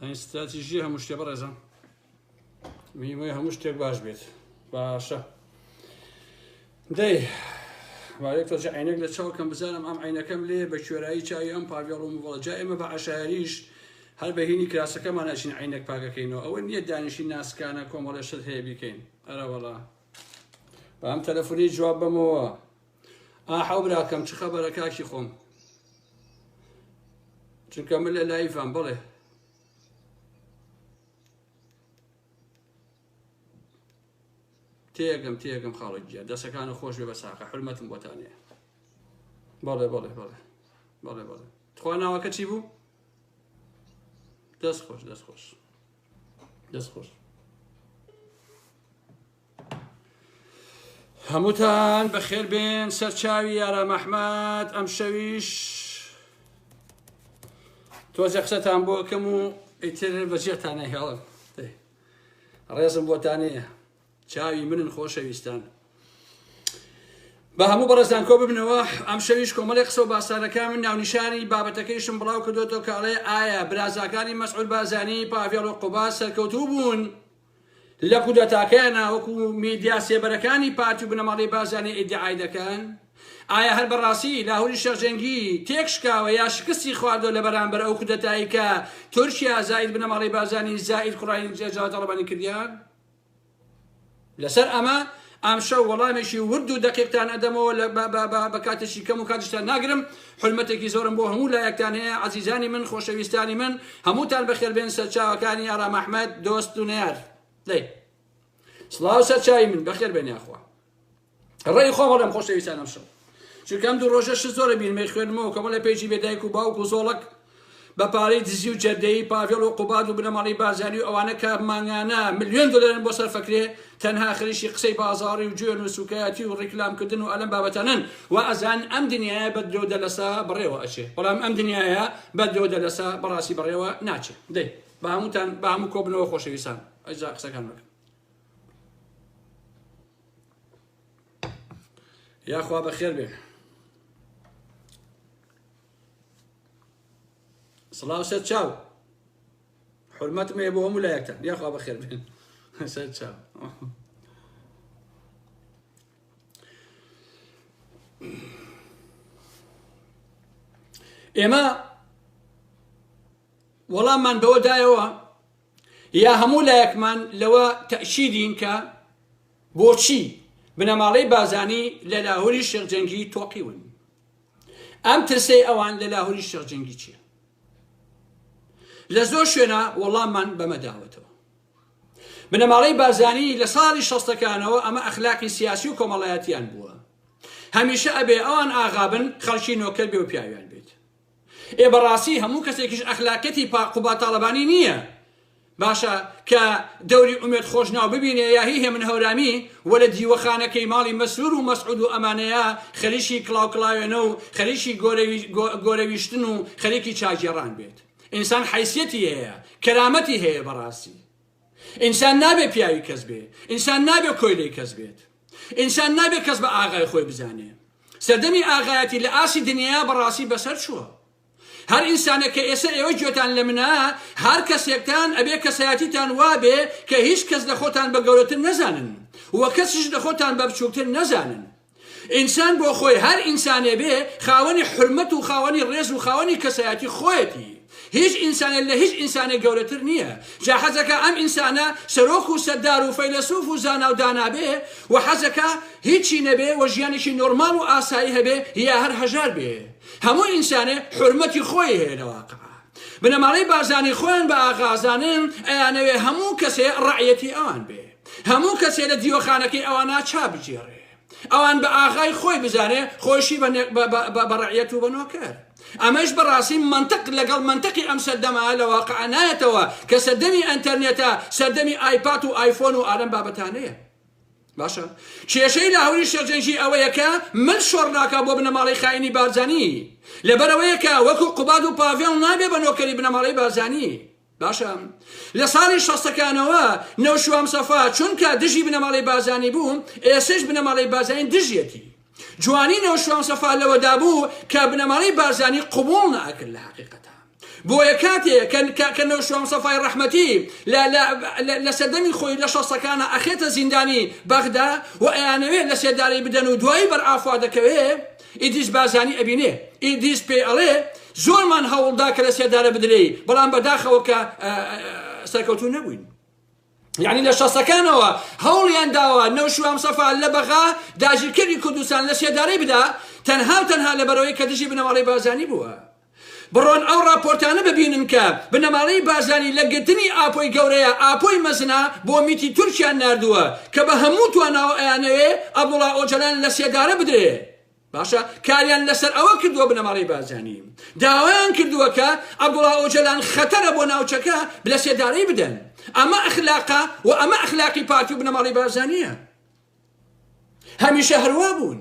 استراتیژی هەموو شتێ بەڕێزە میوەی هەموو شتێک باش بێت باشە دەی وارێک تۆجە عینێک لە چاوکەم بزانم ئەم عینەکەم لێ بە کوێرایی چاوی ئەم پاڤێڵ و مڤڵە جا ئێمە بە عەشایریش هەر بە هینی کراسەکەمان ئەچین عینێک پاکەکەینەوە ئەوە نییە دانیشی ناسکانە کۆمەڵە شت هەیە بیکەین ئەرە وەڵا بە ئەم تەلەفۆنی جواب بەمەوە ئاحەو براکەم چ خەبەرە کاکی خۆم چونکە من لە لایڤام بڵێ تێگەم خاڵی گیە دەسەکانە خۆش بێ بە ساقە حرمەتم بۆتانەیە بەڵێ بەڵێ بەڵێ بەڵێ بەڵێ تخوا ناوەکە چی بوو؟ دەست خۆش دەست خۆش دەست خۆش هەمووتان بەخێر بێن سەرچاوی یارە مەحمەد ئەم شەویش تۆزە قسەتان بۆ کەم و ئیتر بەجێتانە هێڵم ڕێزم بۆتانەیە چاوی منن خۆشەویستان بە هەموو بەڕێزان کۆ ببنەوە ئەم شەویش کۆمەڵی قسە و باسارەکان من ناونیشانی بابەتەکەیشم بڵاو کردوێتەوە کاڵێ ئایا برازاکانی مەسعود بازانی پاڤێڵ و قوباس سەرکەوتوو بوون لە کودەتاکەیانە وەکو میدیا سێبەرەکانی پارتی و بنەماڵی بازانی ئیدعای دەکەن ئایا هەر بەڕاستی لاهوری شێخجەنگی تێکشکاوە یا شکستی خواردۆ لە بەرامبەر ئەو کودەتایی کە تورکیا زاید بنەماڵی بازانی زاید کوڕانی جێجاوە تەڵەبانی کردیان لەسەر ئەمە ئەم شەو وەڵامێکی ورد و دەقیقتان ئەدەمەوە بە کاتێکی کەم و کاتشتان ناگرم حرمەتێکی زۆرم بۆ هەموو لایەکتان هەیە عەزیزانی من خۆشەویستانی من هەمووتان بەخێر بێن سەرچاوەکانی یارا مەحمەد دۆست و نێر لێ سڵاو سەرچاوی من بەخێر بێن یاخوا ڕێی خۆم هەڵێم خۆشەویستان ئەم شەو چونکە ئەم دوو ڕۆژە شت زۆرە بینمەی خوێنمەوە کۆمەڵە پێیجی بێدایک و باوک و زۆڵک بە پارەی دزی و جەردەیی پاڤێڵ و قوباد و بنەماڵی بازانی و ئەوانە کە مانگانە ملیۆن دۆلارن بۆ سەرفەکرێ تەنها خەریکی قسەی بازاڕی و گوێن و سوکایەتی و ڕیکلامکردن و ئەلەم بابەتانن و ئەزان ئەم دنیایە بە درۆ دەلەسا بڕێوە ئەچێ بەڵام ئەم دنیایە بە درۆ دەلەسا بەڕاستی بڕێوە ناچێ دەی بە هەمووتان بە هەموو کۆبنەوە خۆشەویستان ئەجا قسەکان بکەم یاخوا بەخێر بێ سڵاو سەر چاو حرمەتم هەیە بۆ هەموو لایەکتان یاخوا بەخێر بێن سەر چاو ئێمە وەڵاممان بەوە دایەوە یا هەموو لایەکمان لەوە تەئکیدین کە بۆچی بنەماڵەی بازانی لە لاهوری شێخجەنگی تۆقیون ئەم ترسەی ئەوان لە لاهوری شێخجەنگی چییە لە زۆر شوێنە وەڵاممان بەمە داوەتەوە بنەماڵەی بازانی لە ساڵی شەستەکانەوە ئەمە ئەخلاقی سیاسی و کۆمەڵایەتیان بووە هەمیشە ئەبێ ئەوان ئاغابن خەڵکی نۆکەر بێ و پیاویان بێت بەڕاستی هەموو کەسێکیش ئەخلاقەتی قوبا تاڵەبانی نییە باشە کە دەوری ئومێد خۆش ناو ببینێ یا هی هێمن هەورامی وە لە دیوەخانەکەی ماڵی مەسرور و مەسعود و ئەمانەیە خەریکی کڵاوکڵاوێنە و خەریکی گۆرەویشتن و خەریکی چاگێڕان بێت ئینسان حیسیەتی هەیە کەرامەتی هەیە بەڕاستی ئینسان نابێ پیاوی کەس بێ ئینسان نابێ کۆیلەی کەس بێت ئینسان نابێ کەس بە ئاغای خۆی بزانێ سەردەمی ئاغایەتی لە ئاسی دنیا بەڕاستی بەسەر چووە هەر ئینسانێک کە ئێستا ئێوە گوێتان لە منە هەر کەسێکتان ئەبێ کەسایەتیتان وابێ کە هیچ کەس لە خۆتان بە گەورەتر نەزانن وە کەسیش لە خۆتان بە بچووکتر نەزانن ئینسان بۆ خۆی هەر ئینسانێ بێ خاوەنی حرمەت و خاوەنی ڕێز و خاوەنی کەسایەتی خۆیەتی هیچ ئینسانێک لە هیچ ئینسانێک گەورەتر نییە جا حەزەکە ئەم ئینسانە سەرۆک و سەردار و فەیلسوف و زانا و دانابێ و حەزەکە هیچی نەبێ و ژیانێکی نۆرمال و ئاسایی هەبێ یا هەر هەژار بێ هەموو ئینسانێ حرمەتی خۆی هەیە لە واقعە بنەماڵەی بازانی خۆیان بە ئاغازانن ئەیانەوێ هەموو کەسێ ڕەعیەتی ئەوان بێ هەموو کەسێ لە دیوەخانەکەی ئەوانە چا بجێڕێ ئەوان بە ئاغای خۆی بزانێ خۆشی بە ڕەعیەت و بە نۆکەر ئەمەش بەڕاستی منطق لەگەڵ منطقی ئەم سەردەما لە واقع نایەتەوە کە سەردەمی ئەنتەرنێتە سەردەمی ئایپاد و ئایفۆن و ئالەم بابەتانەیە باشە کێشەی لاهوری شێخجەنگی ئەوەیە کە من شۆڕ ناکا بۆ بنەماڵەی خاینی بارزانی لەبەرەوەیە کە وەکو قوباد و پاڤێڵ نابێ بە نۆکەری بنەماڵەی بارزانی باشە لە ساڵی شەستەکانەوە نەوشوام سەفا چونکە دژی بنەماڵەی بازانی بووم ئێسش بنەماڵەی بازانی دژیەتی جوانی نەوشوام سەفا لەوەدا بوو کە بنەماڵەی بارزانی قبوڵ ناکرد لە حەقیقەتە بۆیە کاتێک کە نەوشوام سەفای ڕەحمەتی لە سەردەمی خۆی لە شەسەکانە ئەخێتە زیندانی بەغدا و ئەیانەوێت لە سێداری بدەن و دوایی بەرئافوا دەکەوێت ئیدریس بازانی ئەبینێ ئیدریس پێ ئەڵێ زۆرمان هەوڵدا کە لە سێدارە بدرێ بەڵام بەداخەوە کە سەرکەوتوو نەبووین یعنی لە شەسەکانەوە هەوڵیان داوە نەوشوام سەفا لە بەغا داگیرکەری کوردستان لە سێدارەی بدا تەنها لەبەرەوەی کە دژی بنەماڵەی بازانی بووە بڕۆن ئەو راپۆرتانە ببینن کە بنەماڵەی بازانی لە گرتنی ئاپۆی گەورەیە ئاپۆی مەزنا بۆ میتی تورکیان ناردووە کە بە هەموو تواناوە ئەیانەوێ عەبدوڵڵا ئۆجەلان لە سێدارە بدرێ باشە کاریان لەسەر ئەوە کردووە بنەماڵەی بازانی داوایان کردووە کە عەبدوڵڵا ئۆجەلان خەتەرە بۆ ناوچەکە لە سێدارەی بدەن ئەمە ئەخلاقە و ئەمە ئەخلاقی پارتی و بنەماڵەی بازانیە هەمیشە هەروە بوون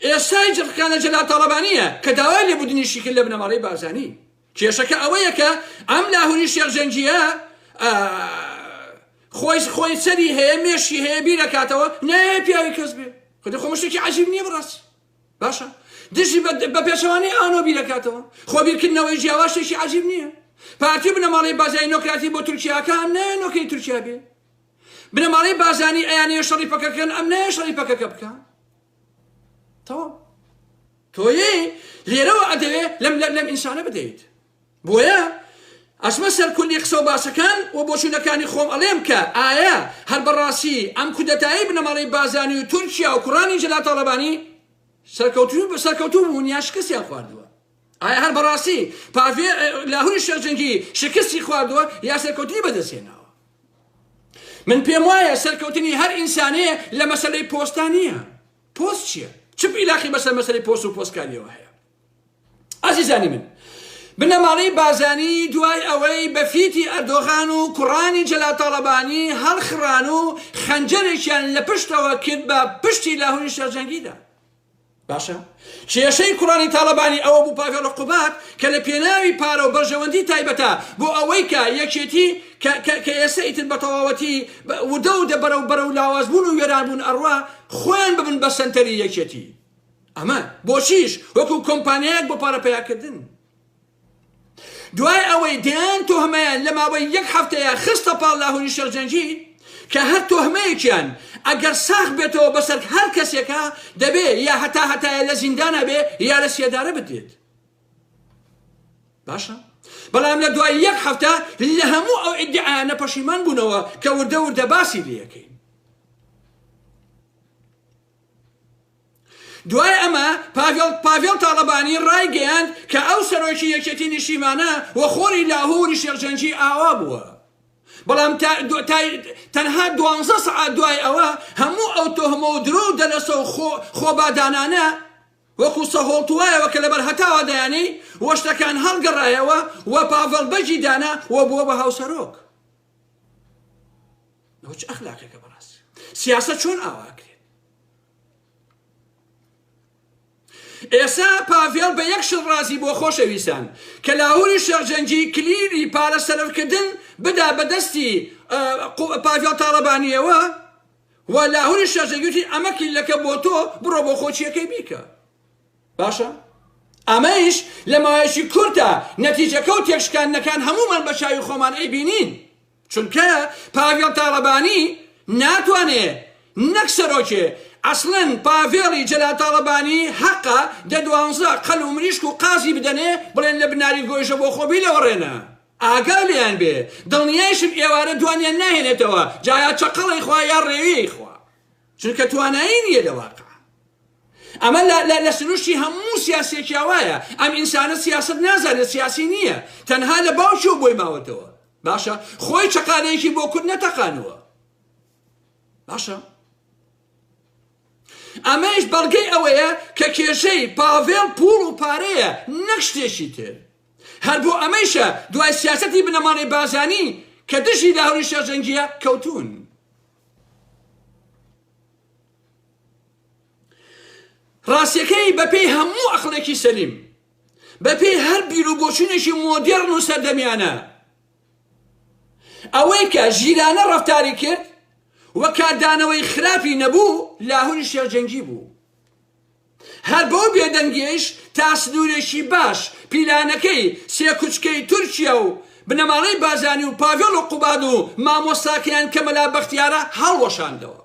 ئێستای جڕکانە جەلال تاڵەبانیە کە داوای لێبوردنیشی کرد لە بنەماڵەی بازانی کێشەکە ئەوەیە کە ئەم لاهوری شێخجەنگیە خۆی سەری هەیە مێشی هەیە بیرەکاتەوە نایە پیاوی کەس بێ خۆی خۆمەشتێکی عەجیب نییە بڕاست باشە دژی بە پێشەوانی ئانۆ بیرەکاتەوە خۆ بیرکردنەوەی جیاوا شتێکی عەجیب نییە پارتی بنەماڵەی بازانی نۆکراتی بۆ تورکیاکان نایە نۆکەی تورکیا بێ بنەماڵەی بازانی ئەیانەیە شەڕی پەکەکەن ئەم نایە شەڕی پەکەکە بکەن تەواو تۆیە لێرەوە ئەدەوێ لەم ئینسانە بدەیت بۆیە ئەچمە سەر کولی قسە و باسەکان و بۆچوونەکانی خۆم ئەڵێم کە ئایا هەر بەڕاستی ئەم کودەتایی بنەماڵەی بازانی و تورکیا و کوڕانی جەلال تاڵەبانی سەرکەوتوو بوون یا شکستیان خواردووە ئایا هەر بەڕاستی لاهوری شێخجەنگی شکستی خواردووە یا سەرکەوتنی بەدەستێناوە من پێم وایە سەرکەوتنی هەر ئینسانەیە لە مەسەلەی پۆستانیە پۆست چییە؟ چ بیلاقی بەسەر مەسەلەی پۆست و پۆستکاریەوە هەیە ئازیزانی من بنەماڵەی بازانی دوای ئەوەی بە فیتی ئەردۆغان و کوڕانی جەلال تاڵەبانی هەڵخڕان و خەنجەرێکیان لە پشتەوە کرد بە پشتی لاهوری شێخجەنگیدا باشە کێشەی کوڕانی تاڵەبانی ئەوە بوو پاڤێڵ عقوبات کە لە پێناوی پارە و بەرژەوەندی تایبەتە بۆ ئەوەی کە یەکێتی کە ئێستا ئیتر بە تەواوەتی ودە و بەرە و لاوازبوون و وێرانبوون ئەڕوا خۆیان ببن بە سەنتەری یەکێتی ئەمە بۆچیش وەکو کۆمپانیایەک بۆ پارە پەیاکردن دوای ئەوەی دەیان تۆهمەیان لە ماوەی یەک هەفتەیە خستە پاڵ لاهوری شێخجەنگی کە هەر تۆهمەیەکیان ئەگەر ساخ بێتەوە بەسەر هەر کەسێکە دەبێ یا هەتایە لە زیندانە بێ یا لە سێدارە بدرێت باشە بەڵام لە دوای یەک هەفتە لە هەموو ئەو ئیدعایانە پەشیمان بوونەوە کە وردە باسی لێەکەین دوای ئەمە پاڤێڵ تاڵەبانی ڕایگەیاند کە ئەو سەرۆکی یەکێتی نیشیمانە وە خۆری لاهوری شێخجەنگی ئاوا بووە بەڵام تەنها 12 سەعات دوای ئەوە هەموو ئەو تۆهمە و درۆ و دەلەسە و خۆبادانانە وەکو سەهۆڵتوایەوە کە لەبەر هەتاوە دەیانەی وەشتەکان هەڵگەڕایەوە و پاڤێڵ بەجی دانا و بووە بە هاوسەرۆک ئەوە چ ئەخلاقێکە بەڕاستی سیاسەت چۆن ئاوا کرێت ئێستا پاڤێڵ بە یەک شت ڕازی بۆ خۆشەویستان کە لاهوری شێخجەنگی کلیری پارە سەرفکردن بدا بەدەستی پاڤێڵ تاڵەبانیەوە و لاهوری شێخجەنگی ئەمە کلیلەکە بۆ تۆ بڕۆ بۆ خۆچیەکەی بیکە باشە ئەمەیش لە ماوەیەکی کورتە نەتیجەکە و تێکشکاندنەکان هەمومان بە چاوی خۆمان ئەیبینین چونکە پاڤێڵ تاڵەبانی ناتوانێت نەک سەرۆکێ ئەسڵەن پاڤێڵی جەلال تاڵەبانی حەقە دە 12 قەل و مریشک و قازی بدەنێ بڵێن لە بناری گۆیژە بۆ خۆبی لەوەڕێنە ئاگا لێیان بێ دڵنیایشم ئێوارە دوانیان ناهێنێتەوە جایا چەقەڵی خوا یا ڕێوی خوا چونکە توانایی نییە لە واقع ئەمە لە سروشتی هەموو سیاسێکیا وایە ئەم ئینسانە سیاست نازانێت سیاسی نییە تەنها لە باوکی و بۆی ماوەتەوە باشە خۆی چەقالەیەکی بۆ کورد نەتەقانوە باشە ئەمەش بەڵگەی ئەوەیە کە کێشەی پاڤێڵ پوڵ و پارەیە نەک شتێکی تر هەر بۆ ئەمەیشە دوای سیاسەتی بنەماڵەی بازانی کە دژی لاهوری شێخجەنگیە کەوتون ڕاستیەکەی بەپێی هەموو ئەخڵێکی سەلیم بەپێی هەر بیر و بۆچوونێکی مۆدێرن و سەردەمیانە ئەوەی کە ژیرانە ڕەفتاری کرد وە کاردانەوەی خراپی نەبوو لاهوری شێخجەنگی بوو هەر بۆ بێدەنگیش تا سنوورێکی باش پیلانەکەی سێ کوچکەی تورکیا و بنەماڵەی بازانی و پاڤێڵ و قوباد و مامۆستاکەیان کە مەلا بەختیارە هەڵوەشاندەوە.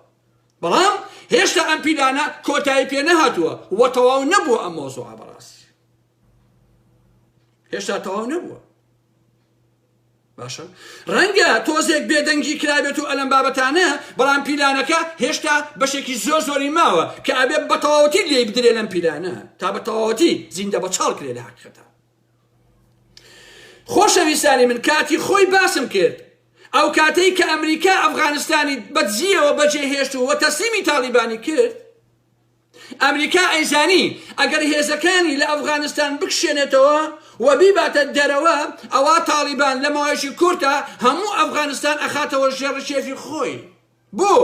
بەڵام هێشتا ئەم پیلانە کۆتایی پێ نەهاتووە وە تەواو نەبووە ئەم مۆزوعە بەڕاستی. هێشتا تەواو نەبووە. باشە ڕەنگە تۆزێک بێدەنگی کرابێت و ئەلەم بابەتانە، بەڵام پیلانەکە هێشتا بەشێکی زۆری ماوە کە ئەبێ بە تەواوەتی لێ بدرێ لەم پیلانە تا بە تەواوەتی زیندە بە چاڵ کرێ لە حەقیقەتە. خۆشەویستانی من کاتی خۆی باسم کرد ئەو کاتەی کە ئەمریکا ئەفغانستانی بەدزیەوە بەجێهێشت و تەسلیمی تالیبانی کرد، ئەمریکا ئەیزانی ئەگەر هێزەکانی لە ئەفغانستان بکشێنێتەوە و بیباتە دەرەوە، ئەوە تالیبان لە ماوەیەکی کورتە هەموو ئەفغانستان ئەخاتەوە ژێڕشێفی خۆی. بۆ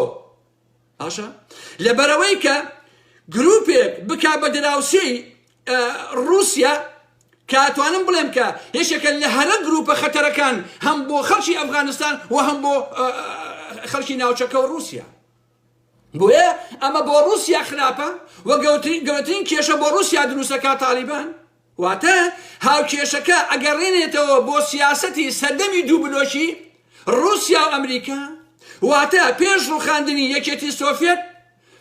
ئاشە لەبەرەوەی کە گروپێک بکا بە دراوسێی رووسیا کاتوانم بڵێم کە هێشێکە لە هەرە گروپە خەتەرەکان هەم بۆ خەڵکی ئەفغانستان و هەم بۆ خەڵکی ناوچەکە و رووسیا. بۆیە ئەمە بۆ رووسیا خراپە و گەورەترین کێشە بۆ رووسیا دروستەکە تالیبان، واتە هاوکێشەکە ئەگەڕێنێتەوە بۆ سیاسەتی سەردەمی دووبلۆشی رووسیا و ئەمریکا، واتە پێش ڕووخاندنی یەکێتی سۆڤێت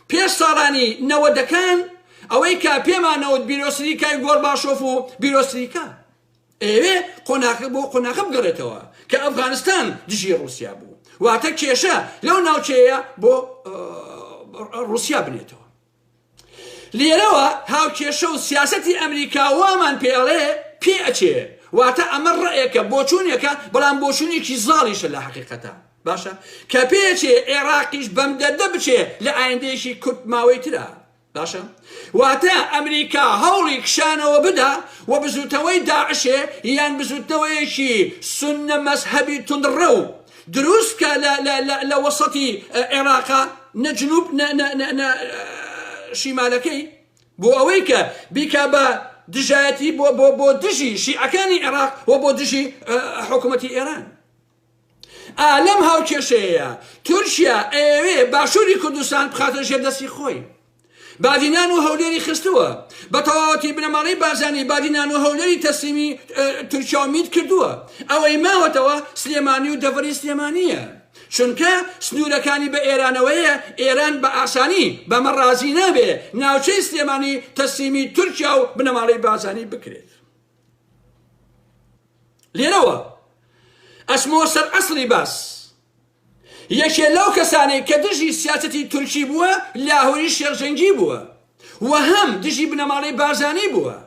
پێش ساڵانی نەوەدەکان ئەوەی کە پێمانەوت بیرۆسریکای گۆرباشۆف و بیرۆسریکا ئێوێ قۆناغ بۆ قۆناغ بگەڕێتەوە کە ئەفغانستان دژی رووسیا بوو، واتە کێشە لەو ناوچەیە بۆ رووسیا بنێتەوە. لێرەوە هاوکێشە و سیاسەتی ئەمریکا وامان پێڵێ پێ ئەچێ، واتە ئەمە ڕێیەکە بۆچوونێکە، بەڵام بۆچوونێکی زاڵیشە لە حەقیقەتە. باشە کە پێچێ عێراقیش بەم دەردە بچێ لە ئایندەیەکی کورت ماوەی ترە. باشە واتە ئەمریکا هەوڵی کشانەوە بدا و بزوتەوەی داعشێ یان بزوتەوەیەکی سونە مەزهەبی توندڕە و دروست کە لە وەسەتی عێراقا نە جنوب نە شیمالەکەی، بۆ ئەوەی کە بیکا بە دژایەتی بۆ دژی شیعەکانی عێراق و بۆ دژی حکوومەتی ئێران. لەم هاوکێشەیە تورکیا ئەوێ باشووری کوردستان بخاتە ژێردەستی خۆی. بادینان و هەولێری خستووە بە تەواوەتی بنەماڵەی بازانی، بادینان و هەولێری تەسلیمی تورکیا مید کردووە. ئەوەی ماوەتەوە سلێمانی و دەڤەری سلێمانیە، چونکە سنوورەکانی بە ئێرانەوەیە، ئێران بە ئاسانی بەمە ڕازی نابێ ناوچەی سلێمانی تەسلیمی تورکیا و بنەماڵەی بازانی بکرێت. لێرەوە ئەسمۆ سەر ئەسڵی باس یەکێ لەو کەسانەی کە دژی سیاسەتی تورکی بووە لاهوری شێخجەنگی بووە و هەم دژی بنەماڵەی بازانی بووە،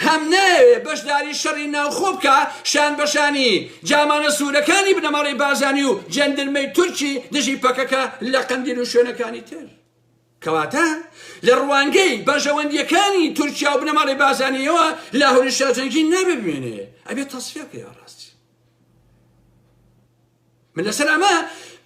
هەم ناوێ بەشداری شەڕی ناوخۆ بکە شان بەشانی جامانە سوورەکانی بنەماڵەی بازانی و جەندرمەی تورکی دژی پەکەکە لە قەندیل و شوێنەکانی تر. کەواتە لە ڕوانگەی بەژەوەندیەکانی تورکیا و بنەماڵەی بازانیەوە لاهوری شێخجەنگی نابێ بمێنێ، ئەبێت تەسفیەکە ڕاستی. من لەسەر ئەمە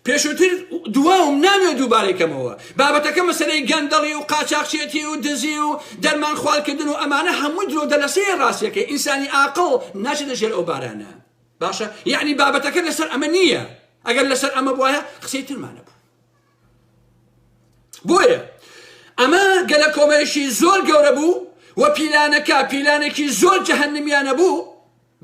پێشووتر دواوم نامێت دووبارێکەمەوە. بابەتەکە مەسەلەی گەندەڵی و قاچاقچێتی و دزی و دەرمان خوالکردن و ئەمانە هەمووی درۆ دەلەسەیە ڕاستیەکەی ئینسانی عاقڵ ناچێت لەژێر ئەو بارانە. باشە یعنی بابەتەکە لەسەر ئەمە نییە، ئەگەر لەسەر ئەمە بووایە قسەی ترمانە بوو. بۆیە ئەمە گەلە کۆمەڵێکی زۆر گەورە بوو و پیلانێکی زۆر جەهەنمیانە بوو،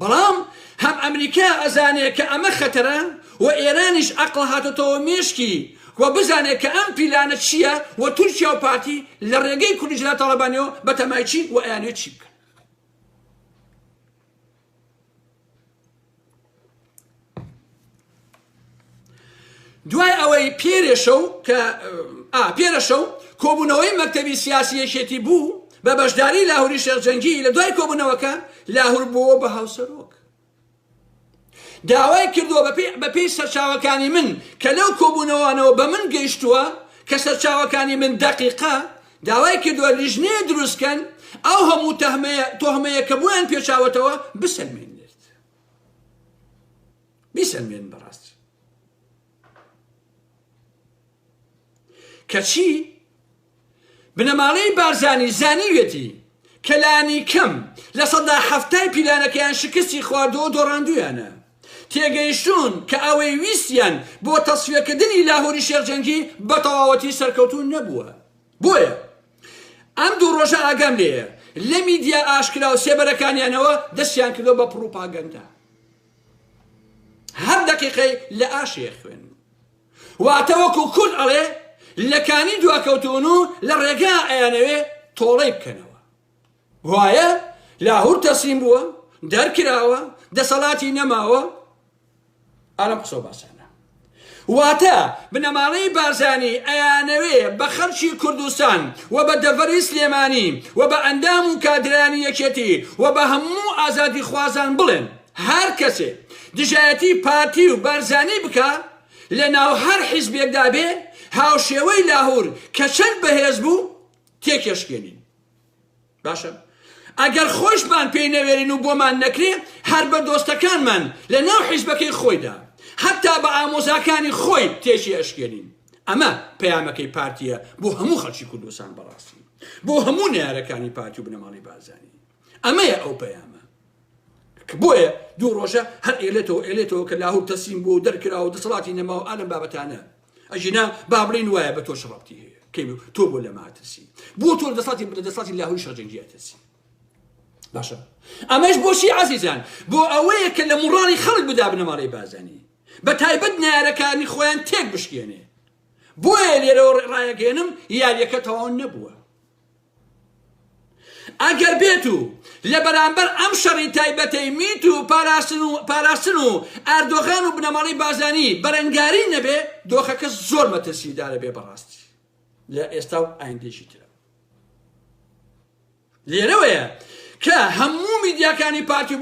بەڵام هەم ئەمریکا ئەزانێت کە ئەمە خەتەرە و ئێرانیش عەقڵ هاتۆتەوە مێشکی و بزانێت کە ئەم پیلانە چییە و تورکیا و پارتی لە ڕێگەی کوردستان تاڵیبانیەوە بەتەمای چی و ئەیانێت چی بکەن. دوای ئەوەی پێرەشەو کۆبوونەوەی مەکتەبی سیاسی یەکێتی بوو بە بەشداری لاهوری شێخجەنگی، لە دوای کۆبوونەوەکە لاهور بووە بە هاوسەرۆک. داوای کردووە بەپێی سەرچاوەکانی من کە لەو کۆبوونەوەوانەوە بە من گەیشتووە کە سەرچاوەکانی من دەقیقە، داوای کردووە لیژنەیە دروستکەن ئەو هەموو تۆهمەیە کە بۆیان پێچاوەتەوە بسەلمێنێت. بیسەلمێن بەڕاستی. کەچی بنەماڵەی بارزانی زانیوێتی کە لانی کەم لە 70% پیلانەکەیان شکستی خواردەوە دۆڕاندویانە، تێگەیشتون کە ئەوەی ویستیان بۆ تەسفیەکردنی لاهوری شێخجەنگی بە تەواوەتی سەرکەوتون نەبووە. بۆیە ئەم دوو ڕۆژە ئاگام لێیە لە میدیا ئاشکرا و سێبەرەکانیانەوە دەستیان کردەوە بە پروپاگەندا هەر دەقیقەی لە ئاشەیە خوێن واتە وەکو کورد ئەڵێ لەکانی دواکەوتون و لە ڕێگا ئەیانەوێ تۆڵەی بکەنەوە وایە لاهور تەسلیم بووە دەرکراوە دەسەڵاتی نەماوە ئالەم قسە و باسانە واتە بنەماڵەی بارزانی ئەیانەوێ بە خەڵکی کوردستان و بە دەڤەری سلێمانی و بە ئەندام و کادرانی یەکێتی و بە هەموو ئازادی خوازان بڵێن هەر کەسێ دژایەتی پارتی و بارزانی بکە لە ناو هەر حیزبێکدا بێ هاوشێوەی لاهور کە چەند بەهێز بوو تێکێشکێنین باشە ئەگەر خۆشمان پێی نەوێرین و بۆمان نەکرێ هەر بە دۆستەکانمان لە ناو حیزبەکەی خۆیدا حتا بە ئامۆزاکانی خۆی تێشی ئەشکێنین ئەمە پەیامەکەی پارتیە بۆ هەموو خەڵکی کوردستان بەڕاستی بۆ هەموو نارەکانی پارتی و بنەماڵی بارزانی ئەمەیە ئەو پەیامە بۆیە دوو ڕۆژە هەر ئێلێتەوە کە لاهور تەسلیم بوو و دەرکرا و دەسەڵاتی نەماوە ئالەم بابەتانە ئەژینا با بڵین وایە بە تۆ شڕەبتی هەیە کەی تۆ بۆ لە ماترسی بۆ تۆ دەسەڵاتی لاهوری شەرجەنگی ئەترسی باشە ئەمەش بۆشی عەزیزان بۆ ئەوەیە کە لە موڕاڵی خەڵک بدا بنەماڵەی بارزانی بە تایبەت نارەکانی خۆیان تێک بشکێنێ بۆیە لێرەوە ڕایەگەێنم یاریەکە تەواو نەبووە ئەگەر بێت و لە بەرامبەر ئەم شەڕی تایبەتەی میت و پاراستن و ئەردۆغان و بنەماڵی بارزانی بەرەنگاری نەبێ دۆخەکە زۆر مەترسیدارە بێ بەڕاستی لە ئێستا و ئایندێشی ترە لێرەوەیە کە هەموو میدیاکانی پارتی و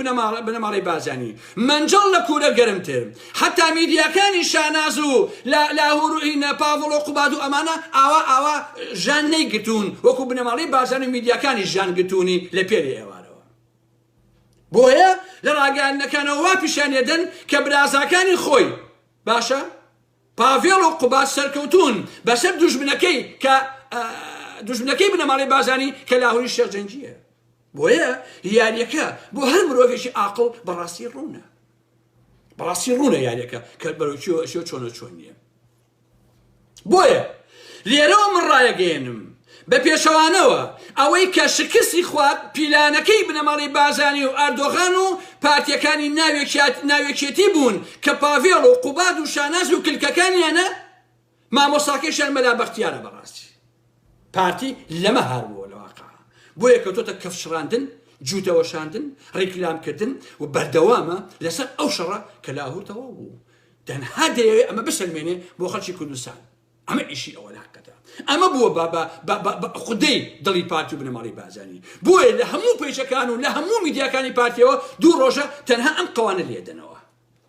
بنەماڵی بارزانی منجڵ لە کوورە گەرمتر حتا میدیاکانی شاناز و لاهور و پاڤڵ و قوباد و ئەمانە ئاوا ژان نەیگرتوون وەکو بنەماڵی بارزانی و میدیاکانی ژان گرتوونی لە پێری ئێوارەوە بۆیە لە ڕاگەیاندنەکانەوە وا پیشانێدەن کە برازاکانی خۆی باشە پاڤێڵ و قوباد سەرکەوتون بەسەر دوژمنەکەی بنەماڵی بارزانی کە لاهوری شێرجەنگیە بۆیە یاریەکە بۆ هەر مرۆڤێکی عاقڵ بەڕاستی ڕوونە یاریەکە کە بەرەو چۆنە چۆن نییە بۆیە لێرەوە من ڕایەگەێنم بە پێشەوانەوە ئەوەی کە شکستی خوارد پیلانەکەی بنەماڵی بارزانی و ئەردۆغان و پارتیەکانی ناوێکێتی بوون کە پاڤێڵ و قوباد و شاناز و کلکەکانیانە مامۆستاکەیشیان مەلا بەختیارە بەڕاستی پارتی لەمە هەربووە لە واقع بۆیە کەوتۆتە کەفشڕاندن جووتەوەشاندن ڕێکلامکردن و بەردەوامە لەسەر ئەو شەڕە کە لاهورتەوە بوو تەنها دەیەوێت ئەمە بسەلمێنێ بۆ خەڵکی کوردستان ئەمە ئیشی ئەوە لاقەتە ئەمە بووە بە خودەی دڵی پارتی و بنەماڵی بارزانی بۆیە لە هەموو پێیشەکان و لە هەموو میدیاکانی پارتیەوە دوو ڕۆژە تەنها ئەم قەوانە لێدەنەوە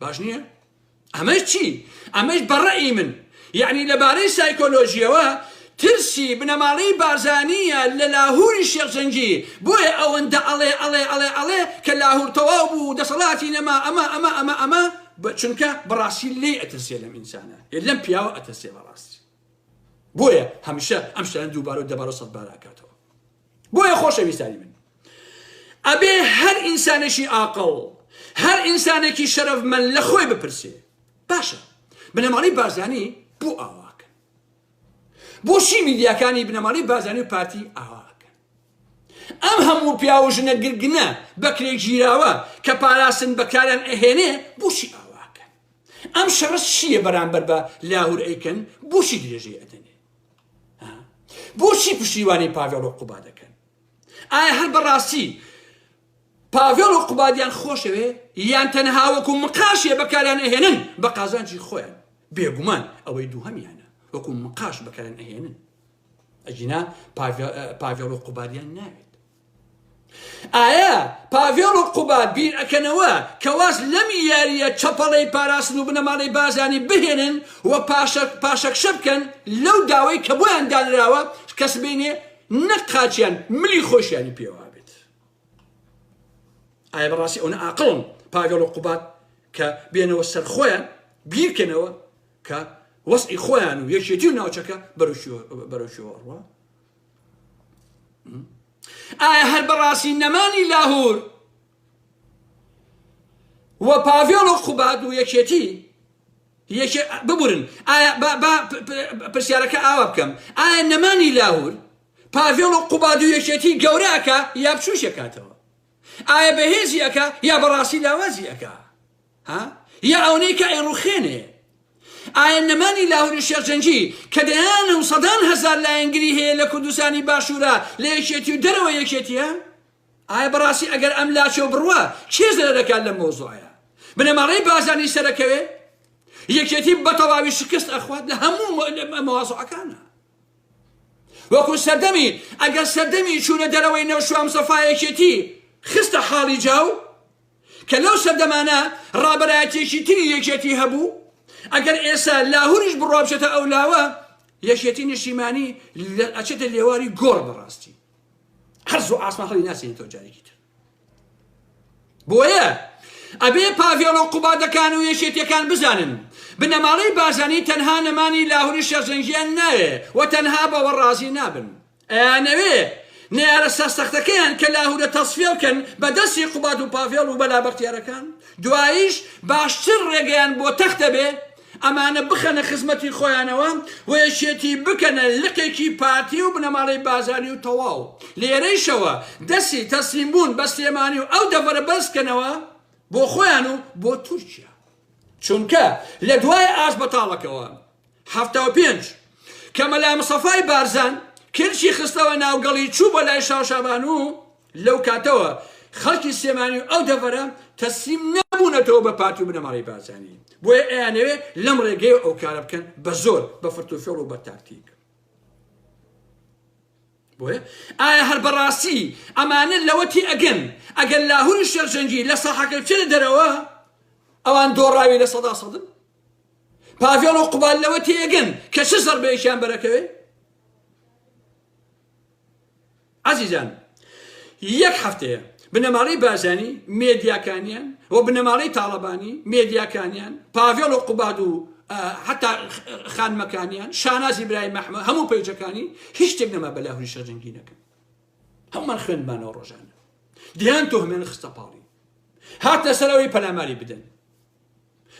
باش نییە؟ ئەمەش چی؟ ئەمەش بەڕەئی من یعنی لەبارەی سایکۆلۆژیەوە ترسی بنەماڵەی بارزانیە لە لاهوری شێرجەنگی بۆیە ئەوەندە ئەڵێ کە لاهور تەواو بوو دەسەڵاتی نەما ئەمە چونکە بەڕاستی لێ ئەترسێ لەم ئینسانە لەم پیاوە ئەترسێ بەڕاستی بۆیە هەمیشە ئەم شتانە دووبارە و دەبارە سەد بار ئاکاتەوە بۆیە خۆشەویستانی من ئەبێ هەر ئینسانێکی عاقڵ هەر ئینسانێکی شەرەفمەند لە خۆی بپرسێ باشە بنەماڵەی بارزانی بۆ ئاواکەن بۆچی میدیاکانی بنەماڵەی بارزانی و پارتی ئاواکەن ئەم هەموو پیا و ژنە گرگنە بەکرێک گیراوە کە پاراستن بەکاران ئەهێنێ بۆچی ئاواکەن ئەم شەڕە چییە بەرامبەر بە لاهور ئەیکەن بۆچی درێژەی ئەدەنێ بۆچی پشتیوانی پاڤێڵ و قوباد دەکەن ئایا هەر بەڕاستی پاڤێڵ و قوبادیان خۆشەوێ یان تەنها وەکو مقاشیە بەکاریان ئەهێنن بە قازانجی خۆیان بێگومان ئەوەی دووهەمیانە وەکو مقاش بەکاریان ئەهێنن ئەجینا پاڤێڵ و قوبادیان ناوێت ئایا پاڤێڵ و قوباد بیر ئەکەنەوە کەواز لەم یاریە چەپەڵەی پاراستن و بنەماڵەی بارزانی بهێنن و پاشەکشە بکەن لەو داوای کە بۆیان دانراوە کەس بینێ نەک قاچیان ملی خۆشیانی پێوە بێت ئایا بەڕاستی ئەوە عاقڵن پاڤێڵ و قوباد کە بێنەوە سەر خۆیان بیرکەنەوە کە وەسعی خۆیان و یەکێتی و ناوچەکە بەرەوشیەوە ڕوا ئایا هەر بەڕاستی نەمانی لاهور و پاڤێڵ و قوباد و یەکێتی ببورن ئایا پرسیارەکە ئاوا بکەم ئایا نەمانی لاهور پاڤێڵ و قوباد و یەکێتی گەورەکە یا بچوشەکاتەوە ئایا بەهێزیەکە یا بەڕاستی لاوازیەکە یا ئەوەی کە ئەیڕوخێنێ ئایا نەمانی لاهوری شێرجەنگی کە دەیان و سەدان هەزار لایەنگری هەیە لە کوردستانی باشوورە لە یەکێتی و دەرەوە یەکێتیە ئایا بەڕاستی ئەگەر ئەم لاچێ بڕوە چێ زەرەکات لە مۆزوعەیە بنەماڵەی بازانی سەرەکەوێ یەکێتی بەتەواوی شکست ئەخوات لە هەموو مەوازوعەکانە وەکو سەردەمی ئەگەر سەردەمی چوونە دەرەوەی نەوشوام سەفایەکێتی خستە حاڵی جاو کە لەو سەردەمانە ڕابەرایەتێکی تری یەکێتی هەبوو ئەگەر ئێستا لاهوریش بڕوا بچێتە ئەو لاوە یەکێتی نیشتیمانی ئەچێتە لێواری گۆڕ بەڕاستی هەرز و ئاسمان هەڵی ناسێنێتەوە جارێکی تر بۆیە ئەبێ پاڤێڵ و قوبادەکان و یەکێتیەکان بزانن بنەماڵەی بازانی تەنها نەمانی لاهوری شێرجەنگیان نایە و تەنها بەوە ڕازی نابن ئەیانەوێ نێرە سەستەختەکەیان کە لاهورە تەصفیە بکەن بەدەستی قوباد و پاڤێڵ و بەلا بەختیارەکان دواییش باشتر ڕێگەیان بۆ تەختە بێ ئەمانە بخەنە خزمەتی خۆیانەوە و یەکێتی بکەنە لقێکی پارتی و بنەماڵەی بازاری و تەواو لێرەیشەوە دەستی تەسلیم بوون بە سلێمانی و ئەو دەڤەرە بەرزکەنەوە بۆ خۆیان و بۆ تورکیا چونکە لە دوای ئاش بەتاڵەکەوە 75 کە مەلا مستەفای بارزان کرشی خستەوە ناوگەڵی چوو بە لای شاو شابان و لەو کاتەوە خەڵکی سلێمانی و ئەو دەڤەرە تەسلیم نەبوونەتەوە بە پارتی و بنەماڵەی بازانی بۆیە ئەیانەوێ لەم ڕێگەی ئەو کارە بکەن بە زۆر بە فرتوفێڵ و بە تاکتیک بۆیە ئایا هەر بەڕاستی ئەمانە لەوەتی ئەگەن ئەگەر لاهوری شێرجەنگی لە ساحەکە بچێتە دەرەوە ئەوان دۆڕاوی لە سەدا سەدن پاڤێڵ و قوباد لەوەتی ئەگەن کە چ زەربەیەکیان بەرەکەوێ عەزیزان یەک هەفتەیە بنەماڵەی بازانی مێدیاکانیان و بنەماڵەی تاڵەبانی مێدیاکانیان پاڤێڵ و قوباد و حتا خانمەکانیان شانازی برای مەحمەد هەموو پەیجەکانی هیچ شتێک نەما بە لاهوری شێرجەنگی نەکەن هەمومان خوێندمانەوە ڕۆژانە دیان تۆهمێن خستە پاڵی هاتە سەرەوەی پەلاماری بدەن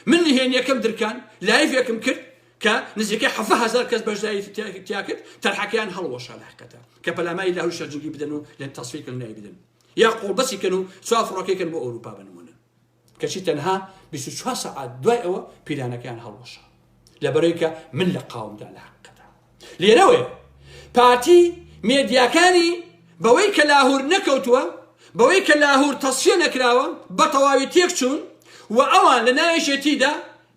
من نهێنیەکەم درکان لایڤێکم کرد کە نزیکەی 7,000 کەس بەشداری تیا کرد تەرحەکەیان هەڵوەشە لە حقەتە کە پەلاماری لاهوری شێرجەنگی بدەن و لە تەصفیەکردن نای بدەن یا قوڵبەسی کەن و سوا فڕۆکەیکەن بۆ ئەوروپا بنمونە کەچی تەنها 24 سەعات دوای ئەوە پیرانەکەیان هەڵوەشە لەبەرەوەی کە من لە قاومدا لە حقەتە لێرەوەیە پارتی مێدیاکانی بەوەی کە لاهور نەکەوتووە بەوەی کە لاهور تەصفیە نەکراوە بە تەواوی تێک چوون و ئەوان لە ناوێشێتیدا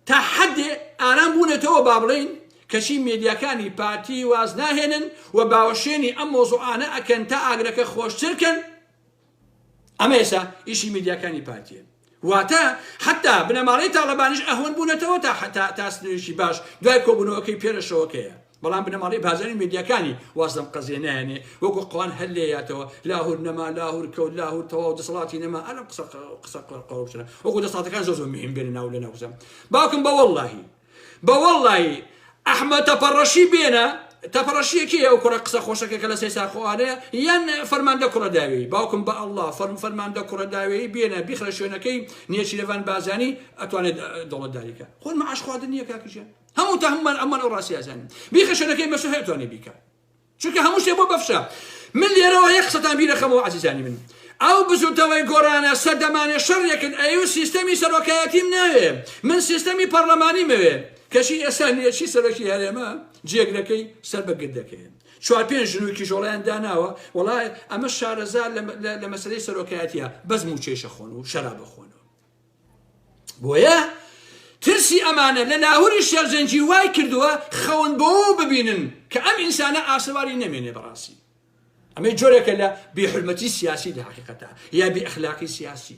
تا حەدێ ئارام بوونەتەوە با بڵێن کەچی مێدیاکانی پارتی واز ناهێنن و باوەشێنی ئەم مۆزوعانە ئەکەن تا ئاگرەکە خۆشترکەن ئەمە ئێستا ئیشی مێدیاکانی پارتیە واتە حتا بنەماڵەی تاڵەبانیش ئەهۆن بوونەتەوە تا سنوێشی باش دوای کۆبوونەوەکەی پێرەشەوەکەیە بەڵام بنەماڵەی بازاری مێدیاکانی وازدەم قەزێ نایەنێ وەکو قوان هەر لێیاتەوە لاهور نەما لاهور کەوت لاهور تەواو دەسەڵاتی نەما ئەلەم قسە قەڵ بچنە وەکو دەسەڵاتەکان زۆر مهم بێنە ناو لە ناوزە باوکم بە وەڵڵاهی ئەحمەد تەپەڕەشی بێنە تەپەڕەشیەکی ئەو کوڕە قسە خۆشەکە لە سێ ساخۆوانەیە یان فەرماندە کوڕەداوی باوکم بە ئەڵڵا فەرماندە کوڕەداوی بێنە بیخرە شوێنەکەی نیەچیرەڤان بازانی ئەتوانێت دەوڵەتداریکە خۆن مەعاش خواردن نییە کاکەجان هەموو تا هەمومان ئەمان ئەو ڕاستیازانین بیخە شوێنەکەی مەسوو هەیەتوانێ بیکە چونکە هەموو شتێک بۆ بەفشە من لێرەوە یەک قسەتان بیرەخەمەوە عەزیزانی من ئەو بزوتەوەی گۆرانە سەردەمانێ شەڕێکن ئەو سیستەمی سەرۆکایەتیم ناوێ من سیستەمی پەرلەمانی مەوێ کەشی ئێستا نیەچی سەرۆکی هەرێمە جێگرەکەی سەر بە گردەکەیە 4-5 ژنوویکی ژۆڵیان داناوە وەڵای ئەمە شارەزار لە مەسەلەی سەرۆکایەتیە بەزم و چێشە خۆن و شەرابە خۆنەوە بۆیە ترسی ئەمانە لە لاهوری شێرجەنگی وای کردووە خەون بۆ ببینن کە ئەم ئینسانە ئاسەواری نەمێنێ بەڕاستی ئەمەی جۆرێکە لە بێحورمەتی سیاسی لە حقیقەتە یا بێئەخلاقی سیاسی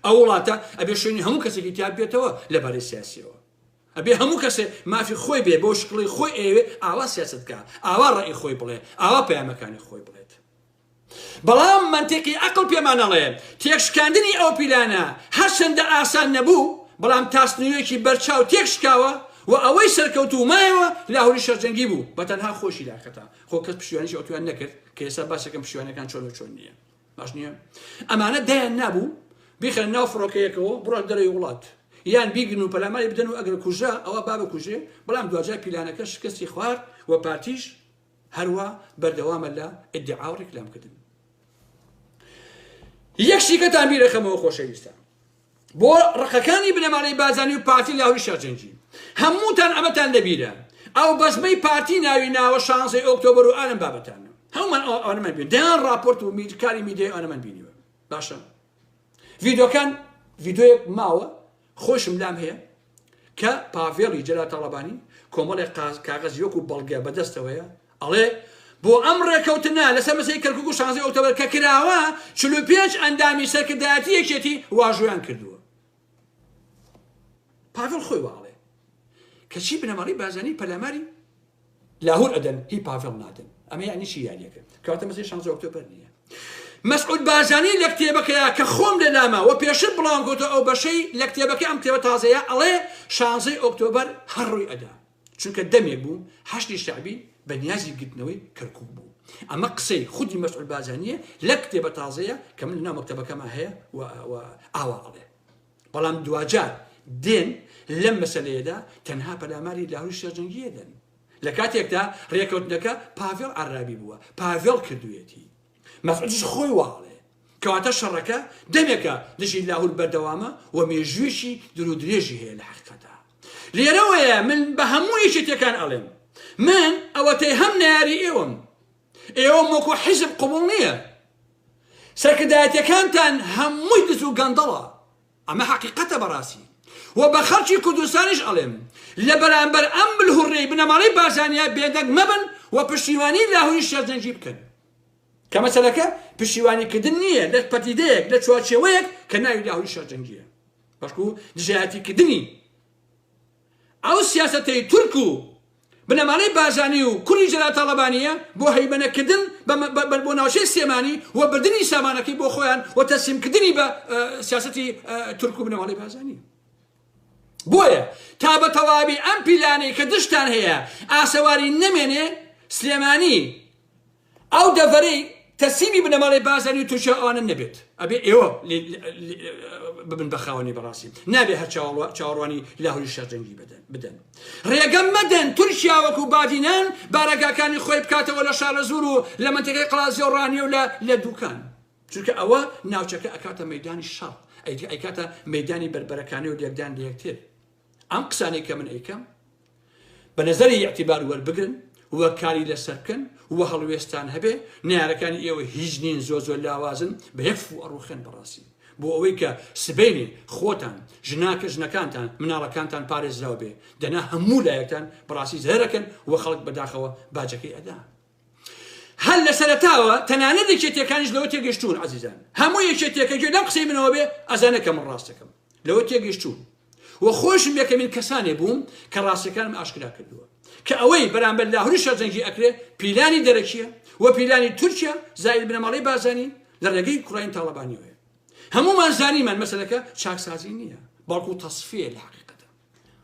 ئەو وڵاتە ئەبێ شوێنی هەموو کەسێکی تیا بێتەوە لەبارەی سیاسیەوە ئەبێ هەموو کەسێ مافی خۆی بێ بۆ شکڵی خۆی ئێوێ ئاوا سیاست بکە ئاوا ڕێی خۆی بڵێ ئاوا پەیامەکانی خۆی بڵێت بەڵام منتیقی عەقڵ پێمانەڵێ تێکشکاندنی ئەو پیلانە هەرچەندە ئاسان نەبوو بەڵام تاسنوویەکی بەرچاو تێکشکاوە و ئەوەی سەرکەوتوو مایەوە لاهوری شێرجەنگی بوو بە تەنها خۆشی لاکەتا خۆ کەس پشتیوانیش ئەوتوان نەکرد کە ئێستا باسەکەم پشتیوانەکان چۆن و چۆن نییە باش نییە ئەمانە دایان نابوو بیخەن ناو فڕۆکەیەکەوە بڕۆن دەرەوەی وڵات یان بیگرن و پەلاماری بدەن و ئەگەر کوژە ئەوە با بکوژێ بەڵام دوجار پیلانەکە شکستی خوارد و پارتیش هەروە بەردەوامە لە ئیدعا و ڕیکلامکردن. یەکشیکەتان بیرەخەمەوە خۆشەویستان بۆ ڕقەکانی بنەماڵەی بازانی و پارتی لاهوری شێرجەنگی هەمووتان ئەمەتان لەبیرە ئەو بەزمەی پارتی ناوی ناوە 16 ئۆکتۆبر و ئانم بابەتانە هەمومان ئەوانەمان بین دەیان راپۆرت و کاری میدیای ئەوانەمان بینیوە. باشە ڤیدۆکان ڤیدۆیەک ماوە خۆشم لام هەیە کە پاڤێڵی جەلال تاڵەبانی کۆمەڵێک کاغەز یۆک و بەڵگە بەدەستەوەیە ئەڵێ بۆ ئەم ڕێکەوتنە لەسەر مەسەی کەرکووک و 16 ئۆکتۆبر کە کراوە 45 ئەندامی سەرکردایەتی یەکێتی واژۆیان کردووە. پاڤێڵ خۆی واڵێ کەچی بنەماڵی بازانی پەلاماری لاهور ئەدەن هی پاڤێڵ نادەن ئەمە یعنی چی یاریەکە کەواتە مەسەی 16 ئۆکتۆبر نییە. مەسعود بازانی لە کتێبەکەیە کە خۆم لە لامە و پێشتر بڵاو کردووە ئەو بەشەی لە کتێبەکە ئەم کتێبە تازەیە ئەڵێ 16 ئۆکتۆبر هەڕووی ئەدا چونکە دەمێک بوو هەشتی شعبی بە نیازی گرتنەوەی کەرکووک بوو. ئەمە قسەی خودی مەسعود بازانیە لە کتێبە تازەیە کە من لەناو مەکتەبەکەمە هەیە و ئاوا ئەڵێ. بەڵام دوجار دێن لەم مەسەلەیەدا تەنها پەلاماری لاهوری شێرجەنگیە دەن. لە کاتێکدا ڕێکەوتنەکە پاڤێڵ عەرابی بووە پاڤێڵ کردوویەتی مەسعودش خۆی واڵێ کەواتە شەڕەکە دەمێکە دژی لاهور بەردەوامە و مێژوویشی درو درێژی هەیە لە حەقیقەتە. لێرەوەیە من بە هەموو یەکێتیەکان ئەڵێم من ئەوەتەی هەم ناری ئێوەم وەکو حیزب قبوڵ نییە سەرکردایەتیەکانتان هەمووی دز و گەندەڵە ئەمە حەقیقەتە بەڕاستی و بە خەڵکی کوردستانیش ئەڵێم لە بەرامبەر ئەم بلهوڕەی بنەماڵەی بازانیا بێدەنگ مەبن و پشتیوانی لاهوری شێرجەنگی بکەن کە مەسەلەکە پشتیوانیکردن نییە لە پەدیدەیەک لە چوارچێوەیەک کە ناوی لاهوری شێرجەنگیە بەشکو دژایەتیکردنی ئەو سیاسەتەی تورک و بنەماڵەی بازانی و کوڕی جەلال تاڵەبانیە بۆ هەیبەنەکردن بۆ ناوچەی سلێمانی و بردننی سامانەکەی بۆ خۆیان و تەسلیمکردنی بە سیاسەتی تورک و بنەماڵەی بازانی. بۆیە تا بە تەواوی ئەم پیلانەی کە دشتان هەیە ئاسەواری نەمێنێ سلێمانی ئەو دەڤەرەی تەسلیمی بنەماڵەی بازانی و تووشە ئەوانە نەبێت ئەبێ ئێوە ببن بە خاوەنی بەڕاستی نابێ هەر چاوەڕوانی لاهوری شێرجەنگی بدەن. ڕێگەم مەدەن تورکیا وەکو بادینان بارەگاکانی خۆی بکاتەوە لە شارە زور و لە منتیقەی قەڵازیۆڕانی و لە دووکان چونکە ئەوە ناوچەکە ئەکاتە مەیدانی شەڕ ئەیکاتە مەیدانی بەربەرەکانی و لێکدان لە یەکتر. ئەم قسانەی کە من ئەیکەم بە نەزەری ئیعتیبار وەربگرن وە کاری لەسەر بکەن وە هەڵوێستان هەبێ نارەکانی ئێوە هیچ نین زۆر لاوازن بە یەک فو ئەڕوخێن بەڕاستی بۆ ئەوەی کە سبەینێ خۆتان ژنەکانتان مناڵەکانتان پارێزراو بێ دەنا هەموو لایەکتان بەڕاستی زەرەکەن وە خەڵک بەداخەوە باجەکەی ئەدا. هەل لە سەرەتاوە تەنانەت یەکێتیەکانیش لەوە تێگەشتوون عەزیزان هەموو یەکێتیەکە گوێ لەم قسەی منەوە بێ ئەزانەکە من ڕاستەکەم لەوە تێگەشتوون و خۆشم یەکەمین کەسانێ بووم کە ڕاستەکانم ئاشکرا کردووە کە ئەوەی بەرامبەر لاهوری شێرجەنگی ئەکرێ پیلانی دەرەکیە و پیلانی تورکیا زائید بنەماڵەی بازانی لە ڕێگەی کوڕین تاڵەبانیەوەیە. هەمومان زانیمان مەسەلەکە چاکسازی نییە بەڵکو تەصفیە لە حەقیقەتە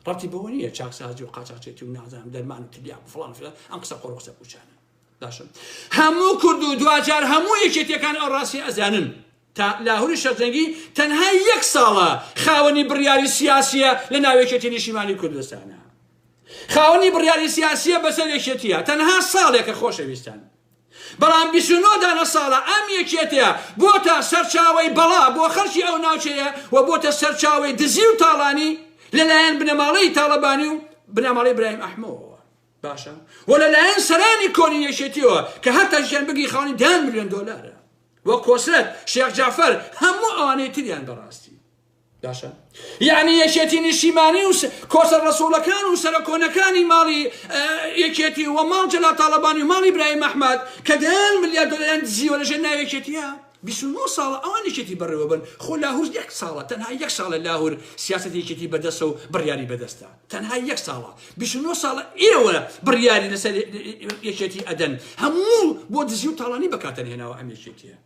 ڕەتی بەوە نییە چاکسازی و قاچاقچێتی و نازانم دەرمان و تریاق و فڵان ئەم قسە قۆڕ قسە پوچانە. باشە هەموو کورد و دوجار هەموو یەکێتیەکان ئەو ڕاستی ئەزانن تا لاهوری شێرجەنگی تەنها 1 ساڵە خاوەنی بڕیاری سیاسیە لە ناوێکێتی نیشتیمانی کوردستانە خاوەنی بڕیاری سیاسیە بەسەر یەکێتیە تەنها ساڵێکە خۆشەویستان بەڵام 29 دانە ساڵە ئەم یەکێتیە بۆتە سەرچاوەی بەڵا بۆ خەڵکی ئەو ناوچەیە و بۆتە سەرچاوەی دزی و تاڵانی لەلایەن بنەماڵەی تاڵەبانی و بنەماڵەی ئیبراهیم ئەحمەدەوە. باشە و لەلایەن سەرانی کۆنی یەکێتیەوە کە هەتا ژیان بگی خاوەنی 10 ملیۆن دۆلارە وە کۆسرەت شێخ جعفەر هەموو ئەوانەی تریان بەڕاستی. باشە یعنی یەکێتی نیشتیمانی و کۆسەر ڕەسوولەکان و سەرکۆنەکانی ماڵی یەکێتی و ماڵ جەلال تاڵەبانی و ماڵی ئیبراهیم ئەحمەد کە 10 ملیار دۆلار دزیوە لەژێر ناوێکێتیە 29 ساڵە ئەوان یەکێتی بەڕێوە بن خۆ لاهور 1 ساڵە تەنها 1 ساڵە لاهور سیاسەتی یەکێتی بەدەستە و بڕیاری بەدەستە تەنها 1 ساڵە 29 ساڵە ئێوە بڕیاری لەسەر یەکێتی ئەدەن هەموو بۆ دزی و تاڵانی بەکاتەنهێناوە ئەم یەکێتیە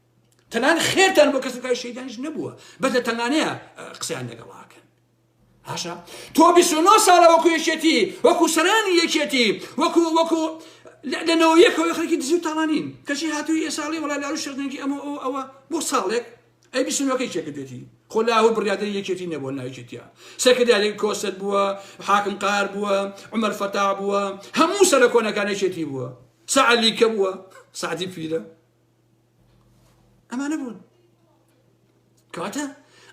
تەنان خێرتان بۆ کەسەکەی شەیدانیش نەبووە بەدە تەنانەیە قسەیان لەگەڵاکەن. هاشا تۆ 29 ساڵە وەکو یەکێتی وەکو سەرانی یەکێتی وەکو لەنەوە یەکەوە خەڵکی دزی و تاڵانین کەچی هاتووی ئێساڵی وەڵا لاهوری شێرجەنگی ئەوە بۆ ساڵێک ئەی 29کەی چێکردێتی خۆ لاهور بڕیادەری یەکێتی نەبووە ناویکێتیە سەرکردایەکی کۆسەد بووە حاکم قار بووە عومەر فەتاح بووە هەموو سەرکۆنەکان یەکێتی بووە سعلی کە بووە سعدی پیرە ئەمانە بوون کەواتە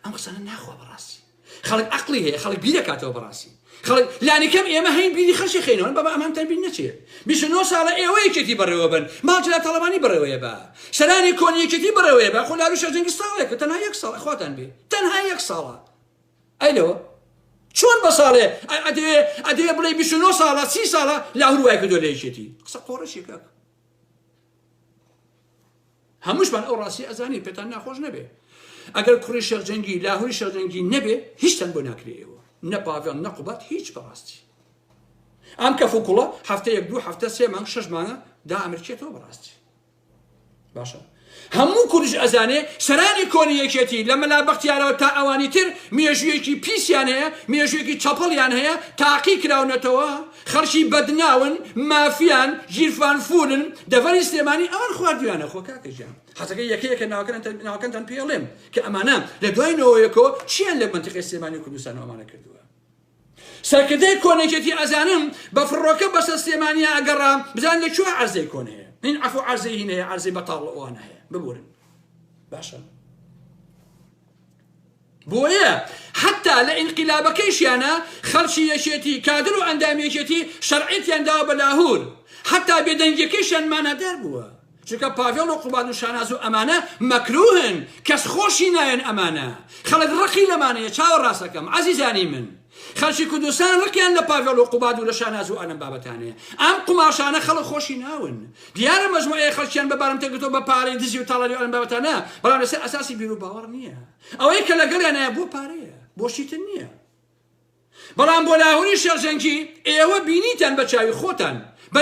ئەم قسانە ناخوا بەڕاستی خەڵک عەقڵی هەیە خەڵک بیرەکاتەوە بەڕاستی خەڵک لانی کەم ئێمە هەین بیری خەڵکی خێنەوە بابا ئەمانتان بیر نەچێت 29 ساڵە ئێوە یەکێتی بەڕێوە بن ماڵجلات تەڵەبانی بەڕێوەیە بە سەرانی کۆنی یەکێتی بەڕێوەیە بە خۆ لاروی شەرجەنگی ساڵێکە تەنها 1 ساڵ خواتان بێ تەنها 1 ساڵە ئەیلەوە چۆن بە ساڵێ ئەدەوێ بڵێ 29 ساڵە 30 ساڵە لاهور وای کردووە لە یەکێتی قسە قۆڕەشێکە هەمووشمان ئەو ڕاستی ئەزانی پێتان ناخۆش نەبێ ئەگەر کوڕی شەرجەنگی لاهوری شەرجەنگی نەبێ هیچتان بۆ ناکرێەوە نە پاڤێڵ نە قوبات هیچ بەڕاستی ئەم کەفوکوڵە هەفتەیەک 2 هەفتە 3 مانگ 6 مانگە دا ئەمرچێتەوە بەڕاستی باشە هەموو کوردش ئەزانێ سەرانی کۆنی یەکێتی لە مەلا بەختیارەوە تا ئەوانی تر مێژوویەکی پیسیان هەیە مێژوویەکی چەپەڵیان هەیە تاقی کراونەتەوە خەرشی بەدناون مافیان ژیرفان فولن دەڤەری سلێمانی ئەوان خواردویانە خۆ کاکەژیان حەزەکە یەکەیەکە ناوەکەنتان پێڵێم کە ئەمانە لە دوای نەوەیەکەوە چیان لە منتیقی سلێمانی و کوردستان ئەمانە کردووە سەرکردەی کۆنێکێتی ئەزانم بە فڕۆکە بەسە سلێمانیا ئەگەڕا بزان لەکوێ عەرزەی کۆن هەیە این عفو عەرزەی هین هەیە عەرزەی بەتاڵ ئەوان هەیە ببورن باشە بۆیە حتا لە ئینقلابەکەیشیانە خەڵکی یەکێتی کادر و ئەندامێکێتی شەرعیتیان داوە بە لاهور حتا بێدەنگیەکەیشیان مانەدار بووە چونکە پاڤێڵ و قوباد و شاناز و ئەمانە مەکروهن کەس خۆشی نایەن ئەمانە خەڵک ڕقی لەمانەیە چاوەڕاستەکەم عەزیزانی من خەڵکی کوردستان ڕقیان لە پاڤێڵ و قوباد و لە شاناز و ئەنەم بابەتانەیە ئەم قوماشانە خەڵک خۆشی ناون دیارە مەجموعەیە خەڵکیان بەبارم تێگرتەوە بە پارەی دزی و تاڵەری و ئەنەم بابەتانە بەڵام لەسەر ئەساسی بیر و باوەڕ نییە ئەوەی کە لەگەڵیانەیە بۆ پارەیە بۆشیتن نییە بەڵام بۆ لاهوری شێرژەنگی ئێوە بینیتان بە چاوی خۆتان بە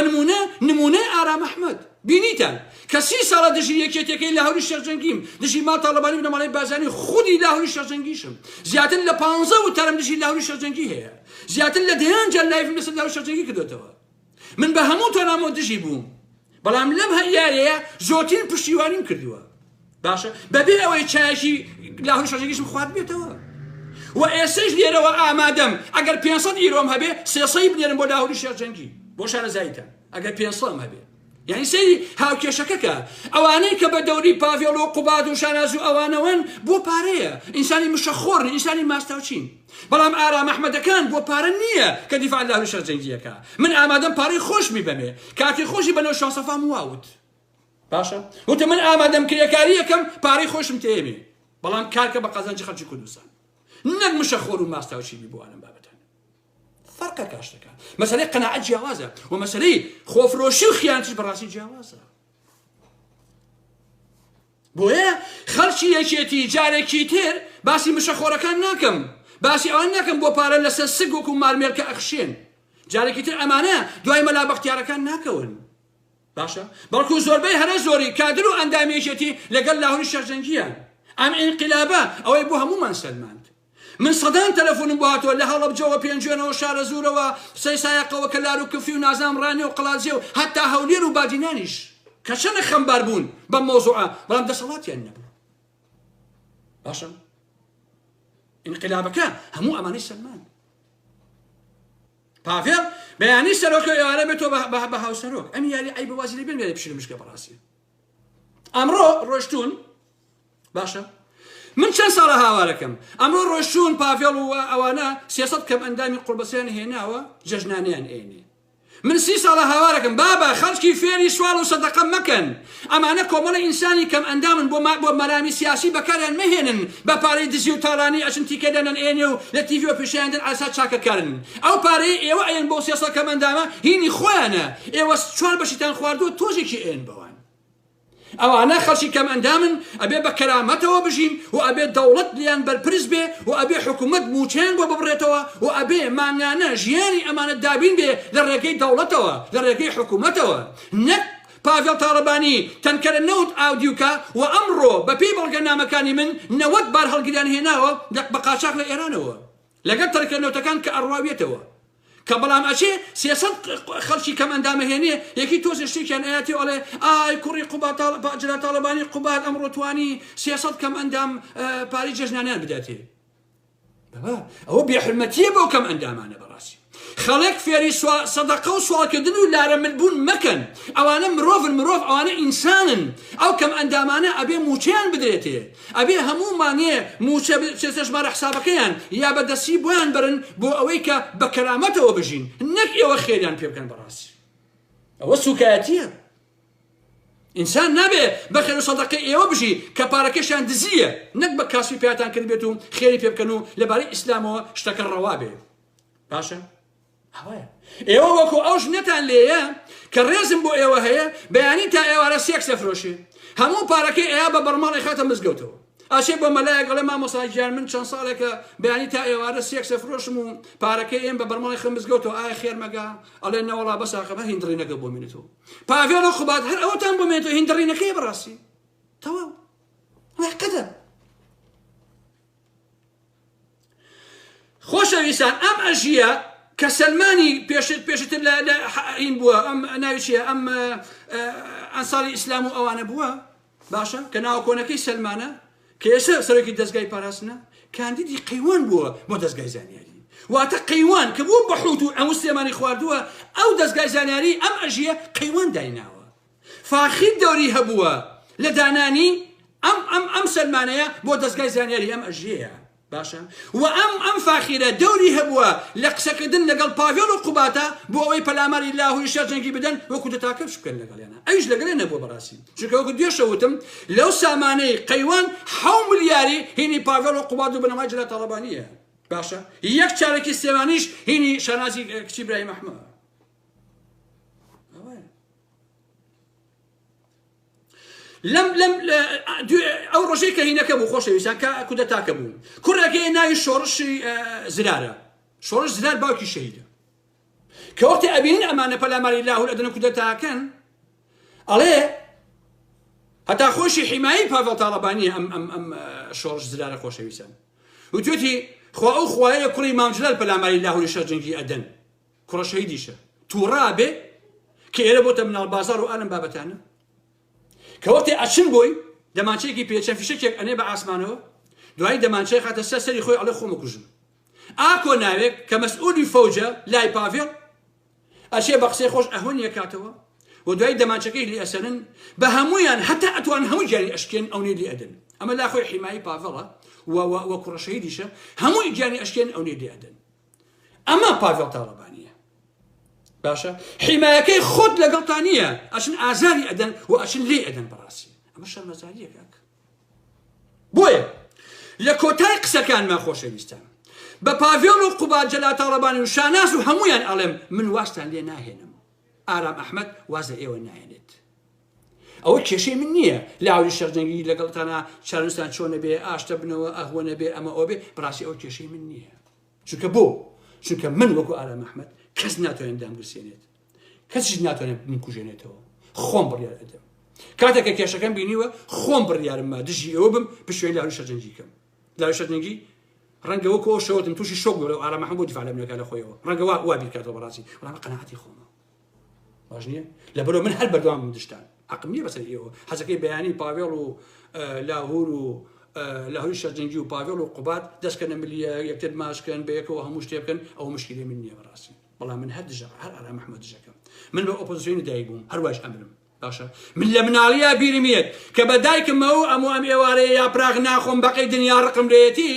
نمونەی ئارام ئەحمەد بینیتان کە 30 ساڵە دژی یەکێتەکەی لاهوری شێرژەنگیم دژی ماڵ تاڵەبانی بنەماڵەی بازانی خودی لاهوری شێرژەنگیشم زیاتر لە 15 وتارم دژی لاهوری شێرژەنگی هەیە زیاتر لە دەیانجا لایڤم لەسەر لاهوری شێرژەنگی کردوێتەوە من بە هەموو تۆنامۆ دژی بووم بەڵام لەم هەیارەیە زۆرترین پشتیوانیم کردووە باشە بەبێ ئەوەی چایشی لاهوری شێرژەنگیشم خوارد بێتەوە و ئێسش لێرەوە ئامادەم ئەگەر 500 ئیرۆم هەبێ 300 بنێرم بۆ لاهوری شێرژەنگی بۆ شارەزاییتان ئەگەر 500 هەبێ یعنی سەیری هاوکێشەکەکە ئەوانەی کە بە دەوری پاڤێڵ و قوباد و شاناز و ئەوانەوەن بۆ پارەیە ئینسانی مشەخۆڕن ئینسانی ماستاوچین بەڵام ئارام ئەحمەدەکان بۆ پارە نییە کە دیفاع لە لاهوری شێرژەنگیەکە من ئامادەم پارەی خۆشمی بەمێ کاتی خۆشی بەنەوە شاسەفام واوت باشە وتە من ئامادەم کرێکاری یەکەم پارەی خۆشم تێمێ بەڵام کارکە بە قەزانجی خەڵکی کوردستان نەک مشەخۆر و ماستاوچینی بۆ ئەنەم بابەتان فرق كاشتك مسألة قناعة جوازة ومسألة خوف روشي وخيانتش براسي جوازة بويا خلشي يشيتي جاري كيتير باسي مشخورة كان ناكم باسي اوان ناكم بو بارا لسسق وكم مالمير كأخشين جاري كيتير امانة دواي ملا بختيارة كان ناكون باشا بلكو زور بي هنا زوري كادرو اندامي يشيتي لقال لاهوري الشرجنجيان ام انقلابا او يبوها مو من سلمان من صدان تلفون بوهاتو اللي هلا بجوا بينجونا وشار زوروا سيسايقا وكلارو وكفي ونازام راني وقلازيو حتى هولير وبادينانيش كشنا خمباربون بموضوعه بلام ده صلاه النبي باشا انقلابك همو اماني سلمان بافير بياني سروك يا ربتو بهاو سروك ام يالي عيب وازلي بين بشيل مشكله براسي امرو روشتون باشا من چند سال هاواركم امرو روشون بافيل وانا سياسات كم اندامي قربسيان هنا وججنانيان ايني من 6 سال هاواركم بابا خلشكي فيري سوال وصدقه مكن اما انا كومل انساني كم اندام بو مرامي سياسي بكارن مهنن بباري دزيو تاراني عشان تيكدن اينيو لتيفي وبشاندن على شاكا كارن او باري ايوا اين بو سياسه كم اندامه هيني خوانا ايوا شوال بشيتان خواردو توجيكي اين بوان او انا خلشي كم اندامن ابي بكرامته وبجين وابي دولت ليان بالبرز بي وابي حكومه موچين وببريتوا وابي مانانا جياني امانه دابين بي لرقي دولته لرقي حكومته نك بافيل طالباني تنكر النوت اوديوكا وامره ببيبل قلنا مكاني من نوت بار هالقدان هنا بقى شكل ايرانو لقد ترك النوت كان كاروابيته كبلام أشي سياسات خلشي كم اندامه هني يكي توزن شيء كان آياتي على كوري قبات جلال طالباني قبات أمر تواني سياسات كم اندام باريس جنانيان بداتي بابا هو بيحرمتي بو كم اندام أنا براسي خەڵک فێری سەدەقە و سوالکردن و لارەملبوون مەکەن ئەوانە مرۆڤ ئەوانە ئینسانن ئەو کەم ئەندامانە ئەبێ موچەیان بدرێتێ ئەبێ هەمومانێ موچە ژمارە حسابەکەیان یا بەدەستی بۆیان برن بۆ ئەوەی کە بە کەرامەتەوە بژین نەک ئێوە خێریان پێ بکەن بەڕاستی ئەوە سوکایەتیە ئینسان نابێ بەخێر و سەدەقەی ئێوە بژی کە پارەکەشیان دزیە نەک بە کاسبی پێیان کرد بێت و خێری پێ بکەن و لەبارەی ئیسلامەوە شتەکە ڕەوا بێ باشە ئەوەیە ئێوە وەکو ئەو ژنەتان لێیە کە ڕێزم بۆ ئێوە هەیە بەیانی تا ئێوارە سێک سەفرۆشی هەموو پارەکەی ئێوە بە بەرماڵی خاتە مزگەوتەوە ئاشێ بۆ مەلایەک گەڵێ مامۆستاگیان من چەند ساڵێکە بەیانی تا ئێوارە سێک سەفرۆشم و پارەکەی ئێم بە بەرماڵی خە مزگەوتەوە ئایا خێر مەگا ئەڵێ نەوەڵا بەساقە بە هیندڕینەکە بۆ مێنێتەوە پاڤێڵ و خوبات هەر ئەوەتان بۆ مێنێتەوە هیندڕینەکەی بەڕاستی تەواو قەدە خۆشەویستان ئەم ئەژیە کە سلمانی پێشتر لە این بووە ئەم ناوی چییە ئەم ئەنساڵی ئیسلام و ئەوانە بووە باشە کە ناو کۆنەکەی سلمانە کە ئێستا سەرۆکی دەستگای پاراستنە کاندیدی قەیوان بووە بۆ دەستگای زانیاری واتە قەیوان کە بوو بەحوت و ئەو سلێمانی خواردووە ئەو دەستگای زانیاری ئەم ئەژیە قەیوان دایناوە فاخیر دەوری هەبووە لە دانانی ئەم سلمانەیە بۆ دەستگای زانیاری ئەم ئەژیەیە باشە و ئەم فاخیرە دەوری هەبووە لە قسەکردن لەگەڵ پاڤێڵ و قوباتە بۆ ئەوەی پەلاماری لاهوری شەر جەنگی بدەن وەکو دەتاکە بکەن لەگەڵیانە ئەویش لەگەڵێ نەبووە بەڕاستی چونکە وەکو دوێشەوتم لەو سامانەی قەیوان 7 ملیاری هینی پاڤێڵ و قوبات و بنەمای جەلات تاڵەبانیە باشە یەک چارەکی سێوانیش هینی شانازی کچی ئیبراهیم ئەحمەد ئەو ڕۆژەی کە هینەکە بوو خۆشەویستان کە کودەتاکە بوو کوڕێکی ناوی شۆڕشی زرارە شۆڕش زرار باوکی شەهیدە کە وەختی ئەبینن ئەمانە پەلاماری لاهور ئەدەنە کودەتاکەن ئەڵێ هەتا خۆشی حیمایی پاڤێڵ تاڵەبانیە ئەم شۆڕش زرارە خۆشەویستان وتوێتی خوا ئەو خوایە کوڕی مام جەلال پەلاماری لاهوری شەر جەنگی ئەدەن کوڕە شەهیدیشە تووڕا بێ کە ئێرە بۆتە مناڵ بازار و ئالم بابەتانە کە وەختی ئەچن بۆی دەمانچەیەکی پێچەند فیشەکێک ئەنێ بە ئاسمانەوە دوایی دەمانچەی خاتە سەری خۆی ئەڵێ خۆمە کوژم ئاکۆ ناوێک کە مەسئولی فەوجە لای پاڤێڵ ئەچێ بە قسەی خۆش ئەهۆنیە کاتەوە و دوایی دەمانچەکەی لێ ئەسەنن بە هەمویان هەتا ئەتوان هەموو جاری ئەشکێن ئەوێ لێ ئەدەن ئەمە لا خۆی حیمایی پاڤێڵە و کوڕە شەهیدیشە هەمووی جاری ئەشکێن ئەوێ لێ ئەدەن ئەمە پاڤێڵ تاڵەبانیە باشە حیمایەکەی خۆت لەگەڵتانیە ئەچن ئازاری ئەدەن و ئەچن لێ ئەدەن بەڕاستی ئەمە شەرمەزاریە کاک بۆیە لە کۆتای قسەکانمان خۆشەویستان بە پاڤێڵ و قوبات جەلات تاڵەبانی و شاناز و هەمویان ئەڵێم من واستان لێ ناهێنم ئارام ئەحمەد وازە ئێوە ناهێنێت ئەوە کێشەی من نییە لاوری شەرجەنگی لەگەڵتانە چارنووسان چۆنە بێ ئاشتە بنەوە ئەهوەنە بێ ئەمە ئەو بێ بەڕاستی ئەوە کێشەی من نییە چونکە بۆ چونکە من وەکو ئارام ئەحمەد کەس ناتوانێت دامگرسێنێت کەسیش ناتوانێت بمکوژێنێتەوە خۆم بڕیار ئەدەم کاتێککە کێشەکەم بینیوە خۆم بڕیارممە دژی ئەوە بم پشوێن لاوری شەرجەنگی کەم لاوری شەرجەنگی ڕەنگە وەکو ئەو شەوتم تووشی شۆک بوو ئارام ئەحمەد بۆ دیفاع لە منەکە لە خۆیەوە ڕەنگە وا بیرکاتەوە بەڕاستی بەڵام قەناعەتی خۆمە باش نییە لەبەرەوە من هەر بەردەوام دشتان حەقم نییە بەسەر ئێوە حەزەکەی بەیانی پاڤێڵ و لاهور و لاهوری شەرجەنگی و پاڤێڵ و قوبات دەستکەنە ملیە یەکتر ماشکەن بەیەکەوە هەموو شتێ بکەن ئەو مشکلی من نییە بەڕاستی بەڵام من هەر دژە هەر ئارام ئەحمەد دژەکەم من بە ئۆپۆزیسیۆنی دایک بووم هەروەش ئەمرم باشە من لە مناڵیە بیرمێت کە بە دایکمەوە ئەم ئێوارەیە یاپراغ ناخۆم بەقەی دنیا ڕقم لێتی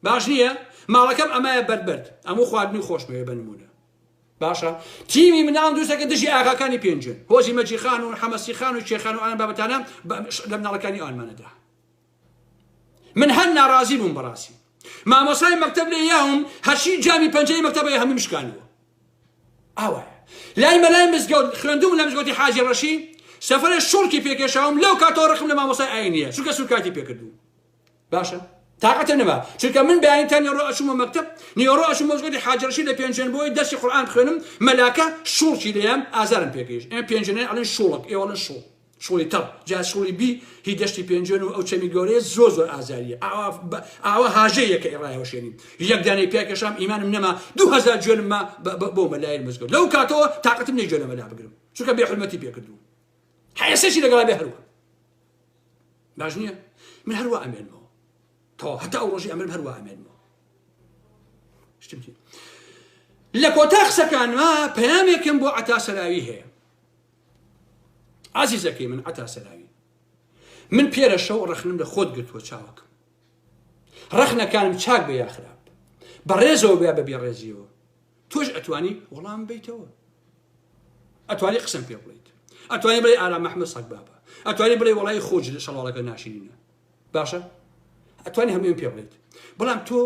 باش نییە ماڵەکەم ئەمایە بەربەرد ئەموو خواردنی خۆشمەوێ بنمونە باشە تیمی مناڵم دووسەکە دژی ئاغاکانی پێنجن هۆزی مەجی خان و حەمەسی خان و چێخان و ئەم بابەتانە لە مناڵەکانی ئەوانمانەدا من هەر ناڕازی بووم بەڕاستی مامۆسای مەکتەب لێ یاوم هەرچی جامی پەنجەی مەکتەبە هەمووی مشکانەوە ئاوایە لای مەلای مزگەوت خوێندوم لە مزگەوتی حاجی ڕەشی سەفەرە شوڵکی پێکێشاوم لەو کاتەوە ڕقم لە مامۆسای ئاینیە چونکە سوورکاتی پێکردوو باشە تااقەتە نەما چونکە من بەیانیتان نیۆڕۆ ئەچوومە مەکتەب نیۆڕۆ ئەچوومە مزگەوتی حاجی ڕەشی لە پێنجێن بۆی دەستی قورئان خوێنم مەلاکە شوڵکی لێیان ئازارم پێکەویست ئێمە پێنجێنێ ئەڵێن شوڵک ئێوەڵێن شوڵ شوڵی تەڕ جا شوڵی بی هی دەشتی پێنجێن و ئەو چەمی گەورەیە زۆر ئازاریە ئاوە هاژەیە کە ئێڕایەوەشێنین یەک دانەی پێکەشام ئیمانم نەما 2000 جوێنممە بۆ مەلای مزگەوت لەو کاتەوە تااقەتم نەی جوێنە مەلا بگرم چونکە بێحورمەتی پێکردووم حەیەسێکی لەگەڵا بێ هەروە باش نییە من هەروە ئەمێنمەوە تەواو هەتا ئەو ڕۆژی ئەمرم هەروە ئەمێنمەوە شتم لە کۆتا قسەکانما پەیامێکم بۆ عەتا سەلاوی هەیە. عەزیزەکەی من عەتا سەلاوی، من پێرە شەو ڕەخنم لە خۆت گرتووە چاوەکەم، ڕەخنەکانم چاک بە یا خراپ بەڕێزەوە بیا بە بێڕێزیەوە، تۆش ئەتوانی وەڵام بیتەوە، ئەتوانی قسەم پێ بڵێیت، ئەتوانی بڵێ ئارام محەممەد سەگ بابە، ئەتوانی بڵێ وەڵای خۆج لە شەڵاڵەکە ناشرینە، باشە ئەتوانی هەموویان پێ بڵێیت، بەڵام تۆ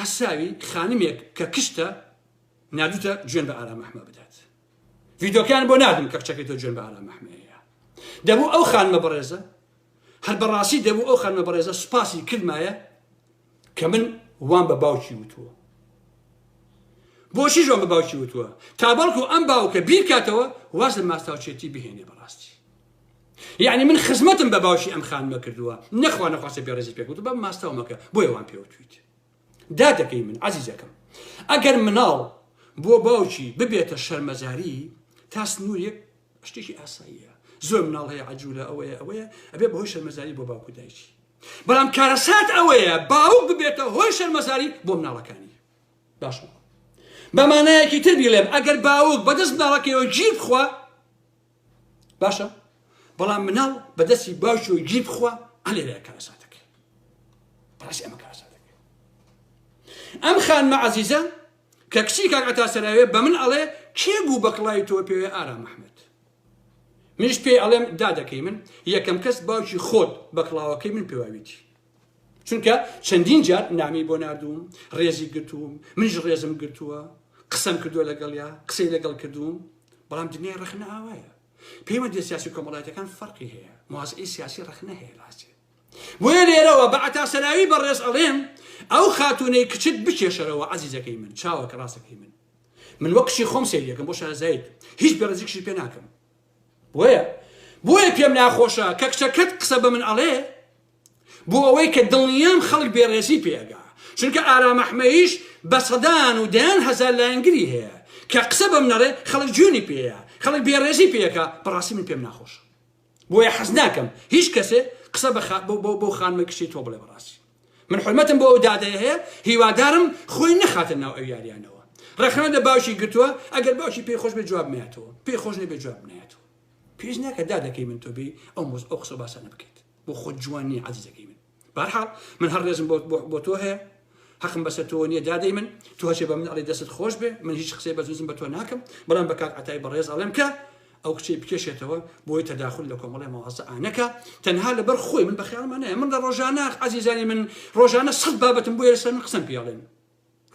هەساوی خانمێک کە کشتە نادوتە گوێن بە ئارام محەممەد بدات. ڤیدۆکان بۆ نادم کە کچەکەی تۆ گوێن بە ئارام محەممەدەیە. دەبوو ئەو خانمە بەڕێزە هەر بەڕاستی دەبوو ئەو خانمە بەڕێزە سوپاسی کردمایە کە من وان بە باوکی وتووە. بۆچی ژۆن بە باوکی وتووە؟ تا بەڵکو ئەم باوکە بیر کاتەوە واز لە ماستاوچێتی بهێنێ بەڕاستی. یعنی من خزمەتم بە باوکی ئەم خانمە کردووە، نەخوا نەخواستە بێڕێزی پێکوت بە ماستاومەکە بۆیە وان پێوتویت. دادەکەی من عەزیزەکەم، ئەگەر مناڵ بۆ باوکی ببێتە شەرمەزاری تا سنوورێک شتێکی ئاساییە، زۆر مناڵ هەیە عەجوولە ئەوەیە ئەبێ بەهۆی شەرمەزاری بۆ باوک و دایکی، بەڵام کارەسات ئەوەیە باوک ببێتە هۆی شەرمەزاری بۆ مناڵەکانی. باشە بەمانایەکی تر بیڵێم ئەگەر باوک بەدەست مناڵەکەیەوە گیر بخوا باشە، بەڵام مناڵ بەدەستی باوکیەوە گیر بخوا ئەلێرەیە کارەساتەکەی. بەڕاستی ئەمە کارەساتەکەی. ئەم خانمە عەزیزە کە کچی کاک عەتا سەلاوێ بە من ئەڵێ کێ بوو بە کڵاوی تۆ پێوێ ئارام محەممەد؟ منیش پێی ئەڵێم دادەکەی من یەکەم کەس باوکی خۆت بە کڵاوەکەی من پێواویتی، چونکە چەندین جار نامی بۆ نردووم، ڕێزی گرتووم، منیش ڕێزم گرتووە، قسەم کردووە لەگەڵیا، قسەی لەگەڵ کردووم، بەڵام دنیای ڕەخنە ئاوایە. پەیوەندی سیاسی و کۆمەڵایەتەکان فەرقی هەیە، موازعەی سیاسی ڕەخنە هەیە ڕاستی. بۆیە لێرەوە بە عەتا سەلاوی بەڕێز ئەڵێم ئەو خاتونەی کچت بکێشەرەوە عەزیزەکەی من، چاوەکە ڕاستەکەی من وەک کشی خۆم سەیری دەکەم بۆ شارەزایت، هیچ بێڕێزییەکیشی پێ ناکەم. بۆیە پێم ناخۆشە کە کچەکەت قسە بە من ئەڵێ بۆ ئەوەی کە دڵنیام خەڵک بێڕێزی پێگا، چونکە ئارام محەممەدیش بە سەدان و دەیان هەزار لایەنگری هەیە کە قسە بە منەڵێ خەڵک جوێنی پێەیە، خەڵک بێڕێزی پێەکە، بەڕاستی من پێم ناخۆشە. بۆیە حەز ناکەم هیچ کەسێ قسە بۆ خانمە کشی تۆ بڵێ بەڕاستی. من حرمەتم بۆ ئەو دادەیە هەیە، هیوادارم خۆی نەخاتە ناو ئەو یاریانەوە. ڕەخنە لە باوکی گرتووە، ئەگەر باوکی پێی خۆش بێ جواب نایەتەوە، پێی خۆش نەبێ جواب نایەتەوە. پێش ناکە دادەکەی من تۆ بێ ئەو قسە باسانە بکەیت، بۆ خۆت جوان نییە عەزیزەکەی من. بەهەرحاڵ من هەر ڕێزم بۆ تۆ هەیە، حەقم بەسەر تۆ نییە دادەی من، تۆ هەچێ بە من ئەڵێ دەستت خۆش بێ، من هیچ قسەی بەزوزم بە تۆ ناکەم، بەڵام بە کاک عەتای بەڕێز ئەڵێم کە ئەو کچەی بکێشێتەوە بۆی تەداخل لە کۆمەڵی مەوازە نەکە، تەنها لەبەر خۆی من بەخیاڵمان نایە. من لە ڕۆژانە عەزیزانی من ڕۆژانە 100 بابەتم بۆ لەسەر من قسەم پێڵێن.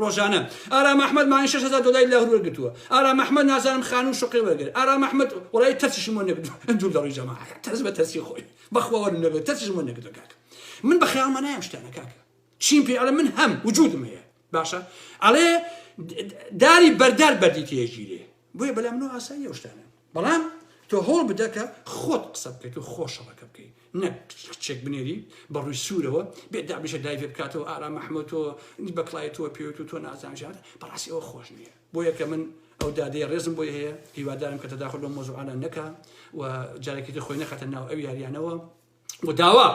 ڕۆژانە ئارام محەممەد مانگی 6,000 دۆلاری لە وەرگرتووە، ئارام محەممەد نازانم خانوو شوقی وەرگرت، ئارام محەممەد وەڵای تەرسیشم وە نەکردووە، دوور دەڕۆی جەماعەت تەرس بە تەرسی خۆی بەخوا وەرم نەگرت، تەرسیشم وە نەکردووە کاکە. من بەخیاڵمان نایە شتانە کاکە، چیم پێ ئەڵێ من هەم وجودم هەیە، باشە ئەڵێ داری بەردار بەردی تێژیرێ، بۆیە بەلامنەوە ئاساییە شتانە، بەڵام تۆ هەوڵ بدەکە خۆت قسە بکەیت و خۆشەڵەکە بکەیت، نەک کچێک بنێری بەڕووی سوورەوە بێت دابیشە دایڤێ بکاتەوە ئارام محەممەد تۆ بەکڵایەتەوە پێوت و تۆ نازانژات، بەڕاستی ئەوە خۆش نییە. بۆیە کە من ئەو دادەیە ڕێزم بۆی هەیە، هیوادارم کە تەداخل لەم مۆزوعانە نەکا و جارێکی تر خۆی نەخاتە ناو ئەو یاریانەوە و داوا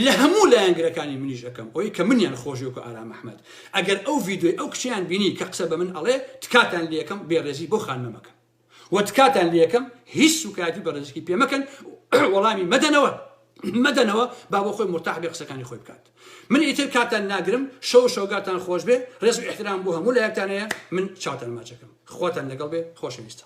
لە هەموو لایەنگرەکانی منیش ئەەکەم ئەوەی کە منیان خۆشیوەکە ئارام محەممەد، ئەگەر ئەو ڤیدۆی ئەو کچیان بینی کە قسە بە من ئەڵێ تکاتان لێ یەکەم بێڕێزی بۆ خانمە مەکەن، وەتکاتان لێ یەکەم هیچ سوکاتی بەڕێزیی پێ مەکەن، وەڵامی مەدەنەوە با بۆ خۆی مرتاح بێ قسەکانی خۆی بکات. من ئیتر کاتان ناگرم، شەوگاتان خۆش بێ، ڕێز و احترام بۆ هەموو لایەکتان هەیە، من چاوتان ماچەکەم، خواتان لەگەڵ بێ، خۆشەویستە.